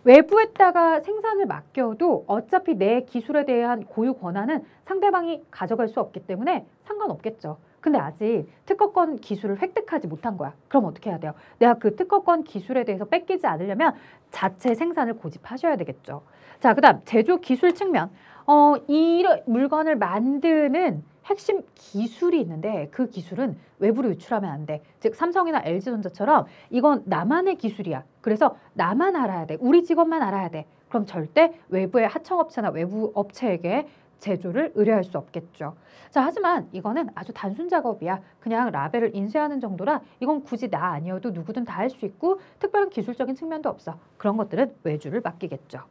외부에다가 생산을 맡겨도 어차피 내 기술에 대한 고유 권한은 상대방이 가져갈 수 없기 때문에 상관없겠죠. 근데 아직 특허권 기술을 획득하지 못한 거야. 그럼 어떻게 해야 돼요? 내가 그 특허권 기술에 대해서 뺏기지 않으려면 자체 생산을 고집하셔야 되겠죠. 자, 그 다음 제조 기술 측면. 이 물건을 만드는 핵심 기술이 있는데 그 기술은 외부로 유출하면 안 돼. 즉 삼성이나 LG전자처럼 이건 나만의 기술이야. 그래서 나만 알아야 돼. 우리 직원만 알아야 돼. 그럼 절대 외부의 하청업체나 외부 업체에게 제조를 의뢰할 수 없겠죠. 자, 하지만 이거는 아주 단순 작업이야. 그냥 라벨을 인쇄하는 정도라 이건 굳이 나 아니어도 누구든 다 할 수 있고 특별한 기술적인 측면도 없어. 그런 것들은 외주를 맡기겠죠.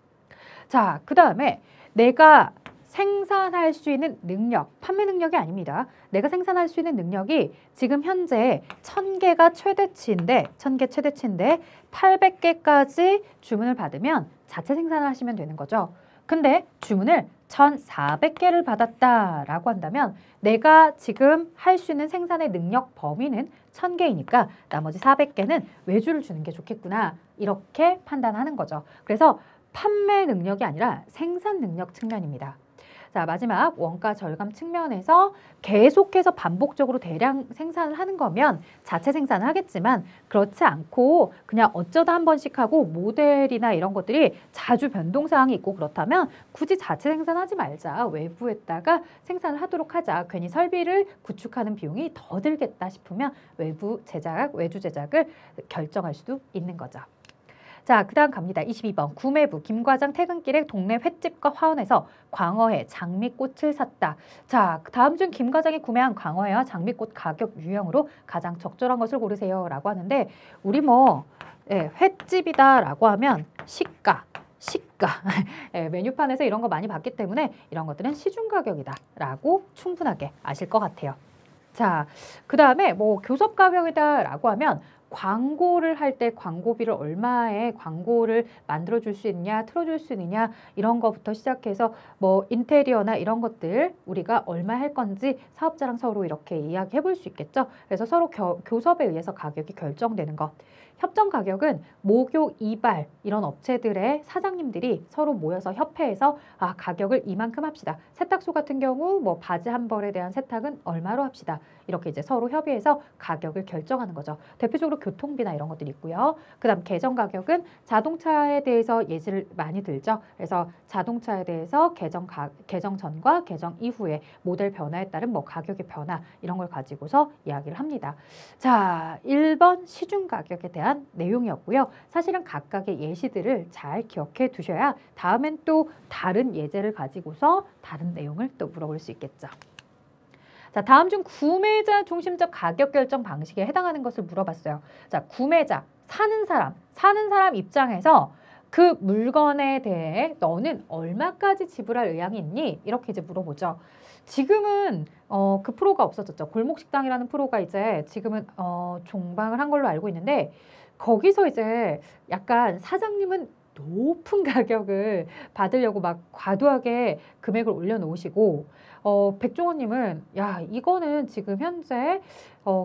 자, 그 다음에 내가 생산할 수 있는 능력, 판매 능력이 아닙니다. 내가 생산할 수 있는 능력이 지금 현재 1000개가 최대치인데 1000개 최대치인데 800개까지 주문을 받으면 자체 생산을 하시면 되는 거죠. 근데 주문을 1400개를 받았다라고 한다면 내가 지금 할 수 있는 생산의 능력 범위는 1000개이니까 나머지 400개는 외주를 주는 게 좋겠구나. 이렇게 판단하는 거죠. 그래서 판매 능력이 아니라 생산 능력 측면입니다. 자, 마지막 원가 절감 측면에서 계속해서 반복적으로 대량 생산을 하는 거면 자체 생산을 하겠지만 그렇지 않고 그냥 어쩌다 한 번씩 하고 모델이나 이런 것들이 자주 변동사항이 있고 그렇다면 굳이 자체 생산하지 말자. 외부에다가 생산을 하도록 하자. 괜히 설비를 구축하는 비용이 더 들겠다 싶으면 외부 제작, 외주 제작을 결정할 수도 있는 거죠. 자, 그 다음 갑니다. 22번 구매부 김과장 퇴근길에 동네 횟집과 화원에서 광어회, 장미꽃을 샀다. 자, 다음 중 김과장이 구매한 광어회와 장미꽃 가격 유형으로 가장 적절한 것을 고르세요 라고 하는데 우리 횟집이다 라고 하면 시가 메뉴판에서 이런 거 많이 봤기 때문에 이런 것들은 시중 가격이다 라고 충분하게 아실 것 같아요. 자, 그 다음에 교섭 가격이다 라고 하면 광고를 할 때 광고비를 얼마에 광고를 만들어줄 수 있냐, 틀어줄 수 있느냐 이런 거부터 시작해서 인테리어나 이런 것들 우리가 얼마 할 건지 사업자랑 서로 이렇게 이야기해 볼 수 있겠죠. 그래서 서로 교섭에 의해서 가격이 결정되는 것. 협정 가격은 모교, 이발 이런 업체들의 사장님들이 서로 모여서 협회에서 가격을 이만큼 합시다. 세탁소 같은 경우 바지 한 벌에 대한 세탁은 얼마로 합시다. 이렇게 이제 서로 협의해서 가격을 결정하는 거죠. 대표적으로 교통비나 이런 것들이 있고요. 그다음 개정 가격은 자동차에 대해서 예시를 많이 들죠. 그래서 자동차에 대해서 개정 전과 개정 이후에 모델 변화에 따른 가격의 변화 이런 걸 가지고서 이야기를 합니다. 자, 1번 시중 가격에 대한 내용이었고요. 사실은 각각의 예시들을 잘 기억해 두셔야 다음엔 또 다른 예제를 가지고서 다른 내용을 또 물어볼 수 있겠죠. 자, 다음 중 구매자 중심적 가격 결정 방식에 해당하는 것을 물어봤어요. 자, 구매자, 사는 사람 입장에서 그 물건에 대해 너는 얼마까지 지불할 의향이 있니? 이렇게 이제 물어보죠. 지금은 그 프로가 없어졌죠. 골목식당이라는 프로가 이제 지금은 종방을 한 걸로 알고 있는데 거기서 이제 약간 사장님은 높은 가격을 받으려고 막 과도하게 금액을 올려놓으시고 백종원님은 야 이거는 지금 현재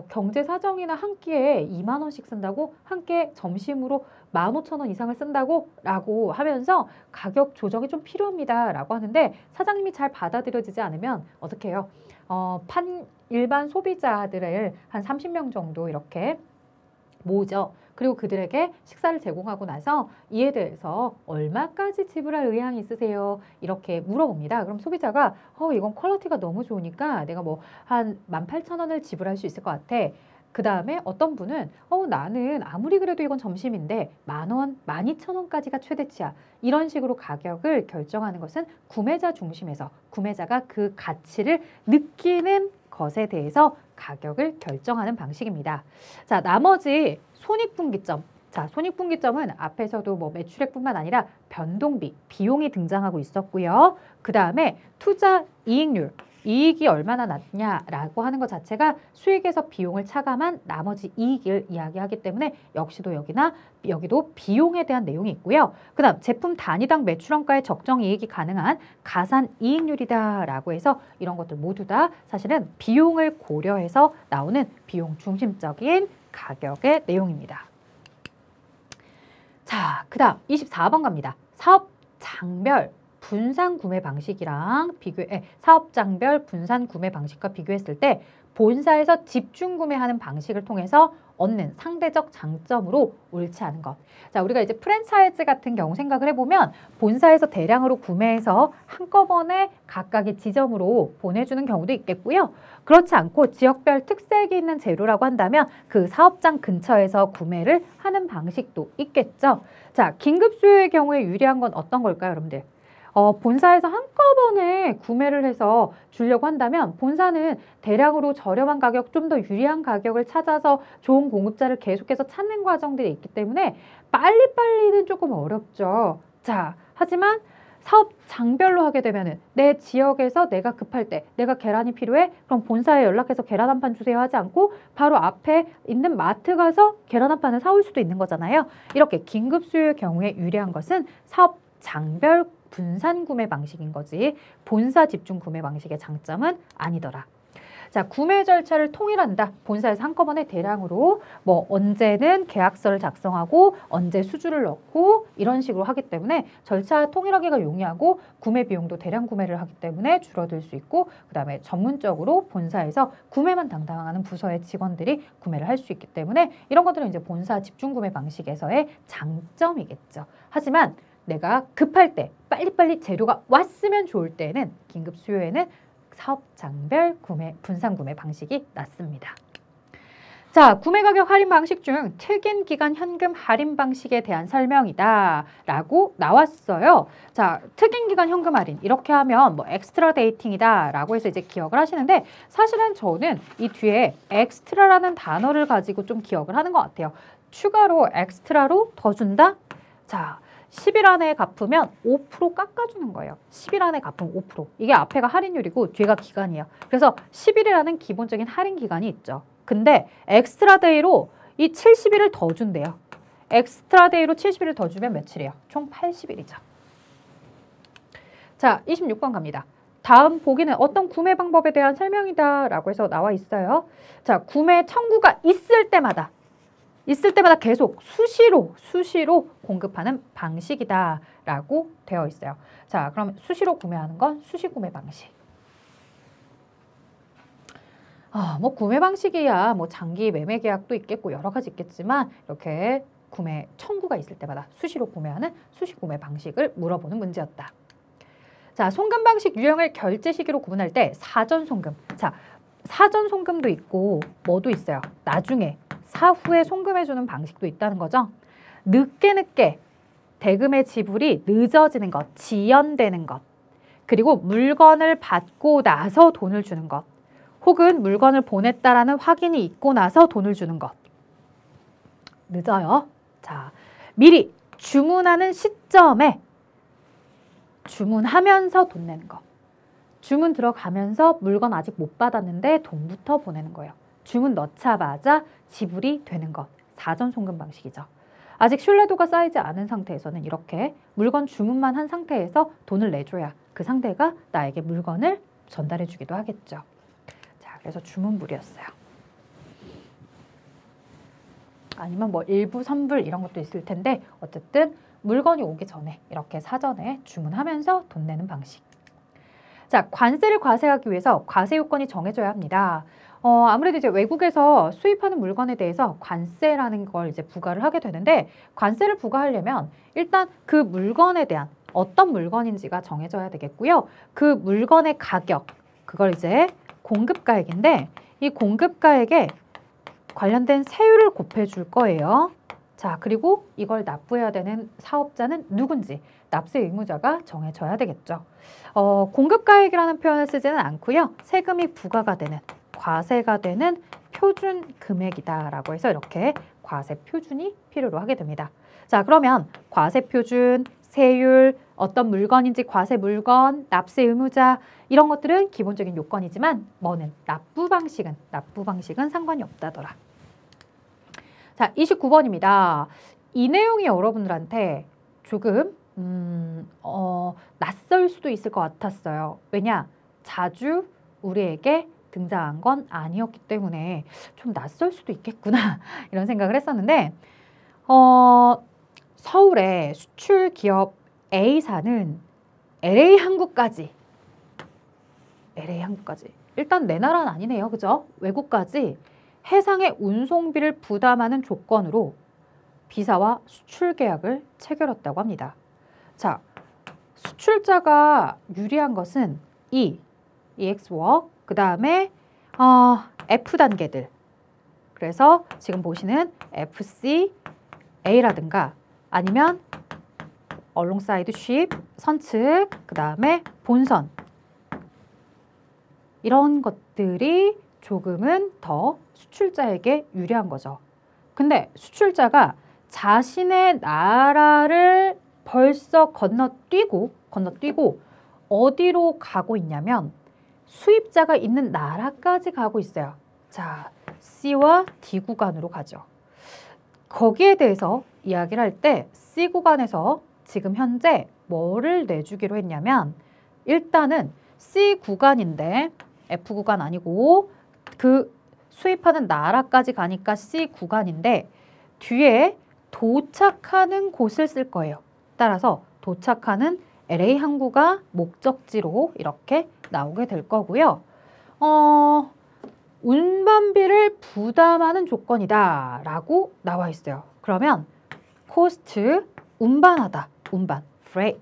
경제 사정이나 한 끼에 2만 원씩 쓴다고 한 끼에 점심으로 15,000원 이상을 쓴다고 라고 하면서 가격 조정이 좀 필요합니다 라고 하는데 사장님이 잘 받아들여지지 않으면 어떻게 해요? 일반 소비자들을 한 30명 정도 이렇게 모으죠. 그리고 그들에게 식사를 제공하고 나서 이에 대해서 얼마까지 지불할 의향이 있으세요? 이렇게 물어봅니다. 그럼 소비자가 이건 퀄리티가 너무 좋으니까 내가 한 18,000원을 지불할 수 있을 것 같아. 그 다음에 어떤 분은 나는 아무리 그래도 이건 점심인데 10,000원, 12,000원까지가 최대치야. 이런 식으로 가격을 결정하는 것은 구매자 중심에서 구매자가 그 가치를 느끼는 것에 대해서 가격을 결정하는 방식입니다. 자, 나머지 손익분기점. 자, 손익분기점은 앞에서도 매출액뿐만 아니라 변동비, 비용이 등장하고 있었고요. 그 다음에 투자 이익률, 이익이 얼마나 낮냐라고 하는 것 자체가 수익에서 비용을 차감한 나머지 이익을 이야기하기 때문에 역시도 여기도 비용에 대한 내용이 있고요. 그 다음 제품 단위당 매출원가의 적정 이익이 가능한 가산 이익률이다라고 해서 이런 것들 모두 다 사실은 비용을 고려해서 나오는 비용 중심적인 가격의 내용입니다. 자, 그 다음 24번 갑니다. 사업장별 분산 구매 방식이랑 사업장별 분산 구매 방식과 비교했을 때 본사에서 집중 구매하는 방식을 통해서 얻는 상대적 장점으로 옳지 않은 것. 자, 우리가 이제 프랜차이즈 같은 경우 생각을 해보면 본사에서 대량으로 구매해서 한꺼번에 각각의 지점으로 보내주는 경우도 있겠고요. 그렇지 않고 지역별 특색이 있는 재료라고 한다면 그 사업장 근처에서 구매를 하는 방식도 있겠죠. 자, 긴급 수요의 경우에 유리한 건 어떤 걸까요, 여러분들? 본사에서 한꺼번에 구매를 해서 주려고 한다면 본사는 대량으로 저렴한 가격, 좀 더 유리한 가격을 찾아서 좋은 공급자를 계속해서 찾는 과정들이 있기 때문에 빨리빨리는 조금 어렵죠. 자, 하지만 사업 장별로 하게 되면은 내 지역에서 내가 급할 때 내가 계란이 필요해? 그럼 본사에 연락해서 계란 한 판 주세요 하지 않고 바로 앞에 있는 마트 가서 계란 한 판을 사올 수도 있는 거잖아요. 이렇게 긴급 수요의 경우에 유리한 것은 사업 장별 분산 구매 방식인 거지 본사 집중 구매 방식의 장점은 아니더라. 자, 구매 절차를 통일한다. 본사에서 한꺼번에 대량으로 뭐 언제는 계약서를 작성하고 언제 수주를 넣고 이런 식으로 하기 때문에 절차 통일하기가 용이하고 구매 비용도 대량 구매를 하기 때문에 줄어들 수 있고 그다음에 전문적으로 본사에서 구매만 담당하는 부서의 직원들이 구매를 할 수 있기 때문에 이런 것들은 이제 본사 집중 구매 방식에서의 장점이겠죠. 하지만 내가 급할 때 빨리빨리 재료가 왔으면 좋을 때는 긴급 수요에는 사업 장별 구매, 분산 구매 방식이 낫습니다. 자, 구매 가격 할인 방식 중 특인 기간 현금 할인 방식에 대한 설명이다 라고 나왔어요. 자, 특인 기간 현금 할인 이렇게 하면 뭐 엑스트라 데이팅이다 라고 해서 이제 기억을 하시는데 사실은 저는 이 뒤에 엑스트라라는 단어를 가지고 좀 기억을 하는 것 같아요. 추가로 엑스트라로 더 준다? 자, 10일 안에 갚으면 5% 깎아주는 거예요. 10일 안에 갚으면 5%. 이게 앞에가 할인율이고 뒤가 기간이에요. 그래서 10일이라는 기본적인 할인 기간이 있죠. 근데 엑스트라 데이로 이 70일을 더 준대요. 엑스트라 데이로 70일을 더 주면 며칠이에요? 총 80일이죠. 자, 26번 갑니다. 다음 보기는 어떤 구매 방법에 대한 설명이다 라고 해서 나와 있어요. 자, 구매 청구가 있을 때마다 계속 수시로 공급하는 방식이다 라고 되어 있어요. 자, 그럼 수시로 구매하는 건 수시 구매 방식. 뭐 구매 방식이야 뭐 장기 매매 계약도 있겠고 여러 가지 있겠지만 이렇게 구매 청구가 있을 때마다 수시로 구매하는 수시 구매 방식을 물어보는 문제였다. 자, 송금 방식 유형을 결제 시기로 구분할 때 사전 송금. 자, 사전 송금도 있고 뭐도 있어요. 나중에 사후에 송금해주는 방식도 있다는 거죠. 늦게 대금의 지불이 늦어지는 것, 지연되는 것, 그리고 물건을 받고 나서 돈을 주는 것, 혹은 물건을 보냈다라는 확인이 있고 나서 돈을 주는 것. 늦어요. 자, 미리 주문하는 시점에 주문하면서 돈 내는 것. 주문 들어가면서 물건 아직 못 받았는데 돈부터 보내는 거예요. 주문 넣자마자 지불이 되는 것. 사전 송금 방식이죠. 아직 신뢰도가 쌓이지 않은 상태에서는 이렇게 물건 주문만 한 상태에서 돈을 내줘야 그 상대가 나에게 물건을 전달해 주기도 하겠죠. 자, 그래서 주문불이었어요. 아니면 뭐 일부 선불 이런 것도 있을 텐데 어쨌든 물건이 오기 전에 이렇게 사전에 주문하면서 돈 내는 방식. 자, 관세를 과세하기 위해서 과세 요건이 정해져야 합니다. 아무래도 이제 외국에서 수입하는 물건에 대해서 관세라는 걸 이제 부과를 하게 되는데 관세를 부과하려면 일단 그 물건에 대한 어떤 물건인지가 정해져야 되겠고요. 그 물건의 가격, 그걸 이제 공급가액인데 이 공급가액에 관련된 세율을 곱해줄 거예요. 자, 그리고 이걸 납부해야 되는 사업자는 누군지 납세 의무자가 정해져야 되겠죠. 공급가액이라는 표현을 쓰지는 않고요. 세금이 부과가 되는, 과세가 되는 표준 금액이다라고 해서 이렇게 과세 표준이 필요로 하게 됩니다. 자, 그러면 과세 표준, 세율, 어떤 물건인지 과세 물건, 납세 의무자 이런 것들은 기본적인 요건이지만 뭐는 납부 방식은 상관이 없다더라. 자, 29번입니다. 이 내용이 여러분들한테 조금 낯설 수도 있을 것 같았어요. 왜냐? 자주 우리에게 등장한 건 아니었기 때문에 좀 낯설 수도 있겠구나 이런 생각을 했었는데 서울의 수출 기업 A사는 LA항구까지 일단 내 나라는 아니네요. 그죠? 외국까지 해상의 운송비를 부담하는 조건으로 비사와 수출 계약을 체결했다고 합니다. 자, 수출자가 유리한 것은 EX워크, 그 다음에 F단계들. 그래서 지금 보시는 FCA라든가 아니면 alongside ship, 선측, 그 다음에 본선. 이런 것들이 조금은 더 수출자에게 유리한 거죠. 근데 수출자가 자신의 나라를 벌써 건너뛰고 어디로 가고 있냐면 수입자가 있는 나라까지 가고 있어요. 자, C와 D 구간으로 가죠. 거기에 대해서 이야기를 할 때 C 구간에서 지금 현재 뭐를 내주기로 했냐면 일단은 C 구간인데 F 구간 아니고 그 수입하는 나라까지 가니까 C 구간인데 뒤에 도착하는 곳을 쓸 거예요. 따라서 도착하는 LA 항구가 목적지로 이렇게 나오게 될 거고요. 운반비를 부담하는 조건이다 라고 나와 있어요. 그러면 코스트, 운반하다, 운반, freight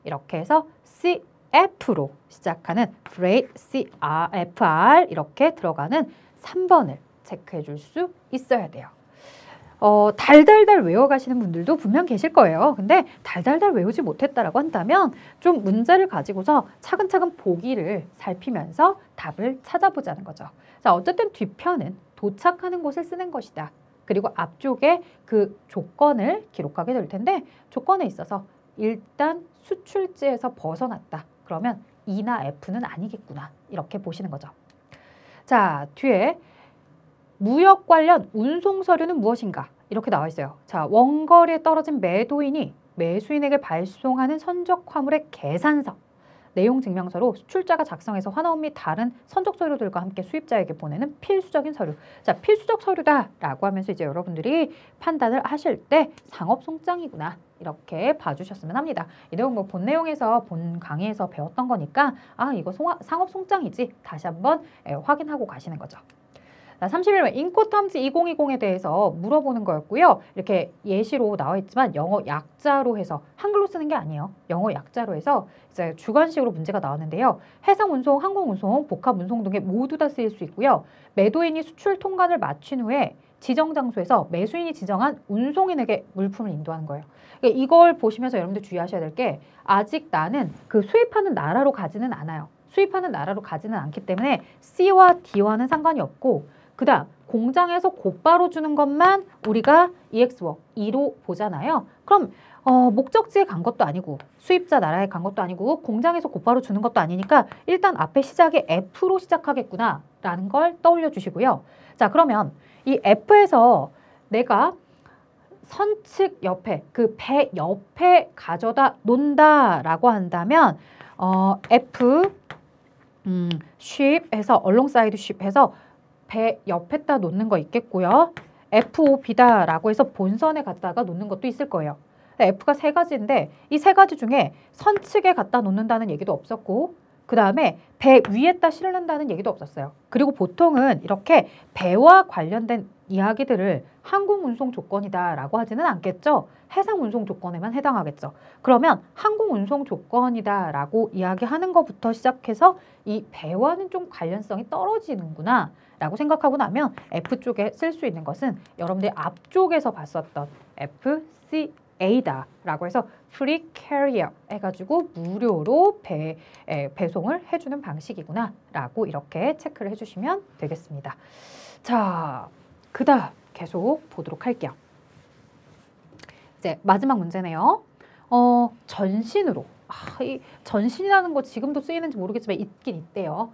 이렇게 해서 CF로 시작하는 freight, CFR 이렇게 들어가는 3번을 체크해 줄 수 있어야 돼요. 달달달 외워가시는 분들도 분명 계실 거예요. 근데 달달달 외우지 못했다라고 한다면 좀 문제를 가지고서 차근차근 보기를 살피면서 답을 찾아보자는 거죠. 자, 어쨌든 뒤편은 도착하는 곳을 쓰는 것이다. 그리고 앞쪽에 그 조건을 기록하게 될 텐데 조건에 있어서 일단 수출지에서 벗어났다. 그러면 E나 F는 아니겠구나. 이렇게 보시는 거죠. 자, 뒤에 무역 관련 운송 서류는 무엇인가? 이렇게 나와 있어요. 자, 원거리에 떨어진 매도인이 매수인에게 발송하는 선적 화물의 계산서, 내용 증명서로 수출자가 작성해서 환원 및 다른 선적 서류들과 함께 수입자에게 보내는 필수적인 서류. 자, 필수적 서류다라고 하면서 이제 여러분들이 판단을 하실 때 상업송장이구나. 이렇게 봐주셨으면 합니다. 이 내용 뭐 본 내용에서 본 강의에서 배웠던 거니까 이거 상업송장이지 다시 한번 확인하고 가시는 거죠. 31번 인코텀즈 2020에 대해서 물어보는 거였고요. 이렇게 예시로 나와 있지만 영어 약자로 해서 한글로 쓰는 게 아니에요. 영어 약자로 해서 이제 주관식으로 문제가 나왔는데요. 해상 운송, 항공 운송, 복합 운송 등에 모두 다 쓰일 수 있고요. 매도인이 수출 통관을 마친 후에 지정 장소에서 매수인이 지정한 운송인에게 물품을 인도하는 거예요. 그러니까 이걸 보시면서 여러분들 주의하셔야 될 게 아직 나는 그 수입하는 나라로 가지는 않아요. 수입하는 나라로 가지는 않기 때문에 C와 D와는 상관이 없고 그 다음 공장에서 곧바로 주는 것만 우리가 EX워 2로 보잖아요. 그럼 목적지에 간 것도 아니고 수입자 나라에 간 것도 아니고 공장에서 곧바로 주는 것도 아니니까 일단 앞에 시작이 F로 시작하겠구나 라는 걸 떠올려 주시고요. 자, 그러면 이 F에서 내가 선측 옆에 그 배 옆에 가져다 놓는다 라고 한다면 F ship해서 alongside ship해서 배 옆에다 놓는 거 있겠고요. FOB다 라고 해서 본선에 갖다가 놓는 것도 있을 거예요. F가 세 가지인데 이 세 가지 중에 선측에 갖다 놓는다는 얘기도 없었고 그 다음에 배 위에다 실는다는 얘기도 없었어요. 그리고 보통은 이렇게 배와 관련된 이야기들을 항공운송 조건이다 라고 하지는 않겠죠. 해상운송 조건에만 해당하겠죠. 그러면 항공운송 조건이다 라고 이야기하는 것부터 시작해서 이 배와는 좀 관련성이 떨어지는구나 라고 생각하고 나면 F쪽에 쓸 수 있는 것은 여러분들이 앞쪽에서 봤었던 FCA다 라고 해서 Free Carrier 해가지고 무료로 배송을 해주는 방식이구나 라고 이렇게 체크를 해주시면 되겠습니다. 자, 그 다음 계속 보도록 할게요. 이제 마지막 문제네요. 전신으로. 이 전신이라는 거 지금도 쓰이는지 모르겠지만 있긴 있대요.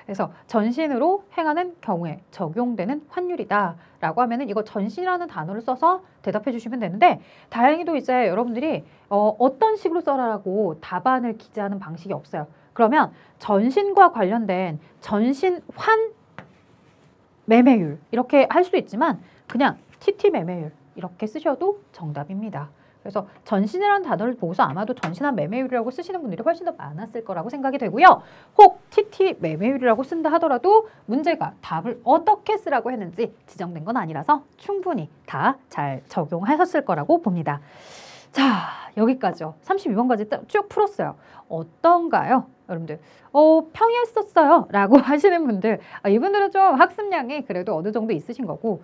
그래서 전신으로 행하는 경우에 적용되는 환율이다 라고 하면은 이거 전신이라는 단어를 써서 대답해 주시면 되는데 다행히도 이제 여러분들이 어떤 식으로 써라라고 답안을 기재하는 방식이 없어요. 그러면 전신과 관련된 전신환 매매율 이렇게 할 수 있지만 그냥 TT 매매율 이렇게 쓰셔도 정답입니다. 그래서 전신이라는 단어를 보고서 아마도 전신한 매매율이라고 쓰시는 분들이 훨씬 더 많았을 거라고 생각이 되고요. 혹 TT 매매율이라고 쓴다 하더라도 문제가 답을 어떻게 쓰라고 했는지 지정된 건 아니라서 충분히 다 잘 적용하셨을 거라고 봅니다. 자, 여기까지요. 32번까지 쭉 풀었어요. 어떤가요? 여러분들 평이했었어요 라고 하시는 분들 이분들은 좀 학습량이 그래도 어느 정도 있으신 거고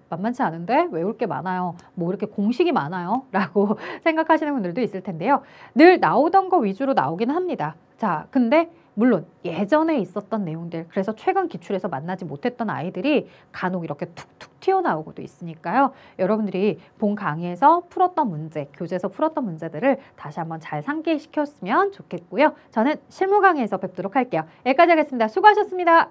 만만치 않은데 외울 게 많아요 뭐 이렇게 공식이 많아요 라고 생각하시는 분들도 있을 텐데요. 늘 나오던 거 위주로 나오긴 합니다. 자, 근데 물론 예전에 있었던 내용들, 그래서 최근 기출에서 만나지 못했던 아이들이 간혹 이렇게 툭툭 튀어나오고도 있으니까요. 여러분들이 본 강의에서 풀었던 문제, 교재에서 풀었던 문제들을 다시 한번 잘 상기시켰으면 좋겠고요. 저는 실무 강의에서 뵙도록 할게요. 여기까지 하겠습니다. 수고하셨습니다.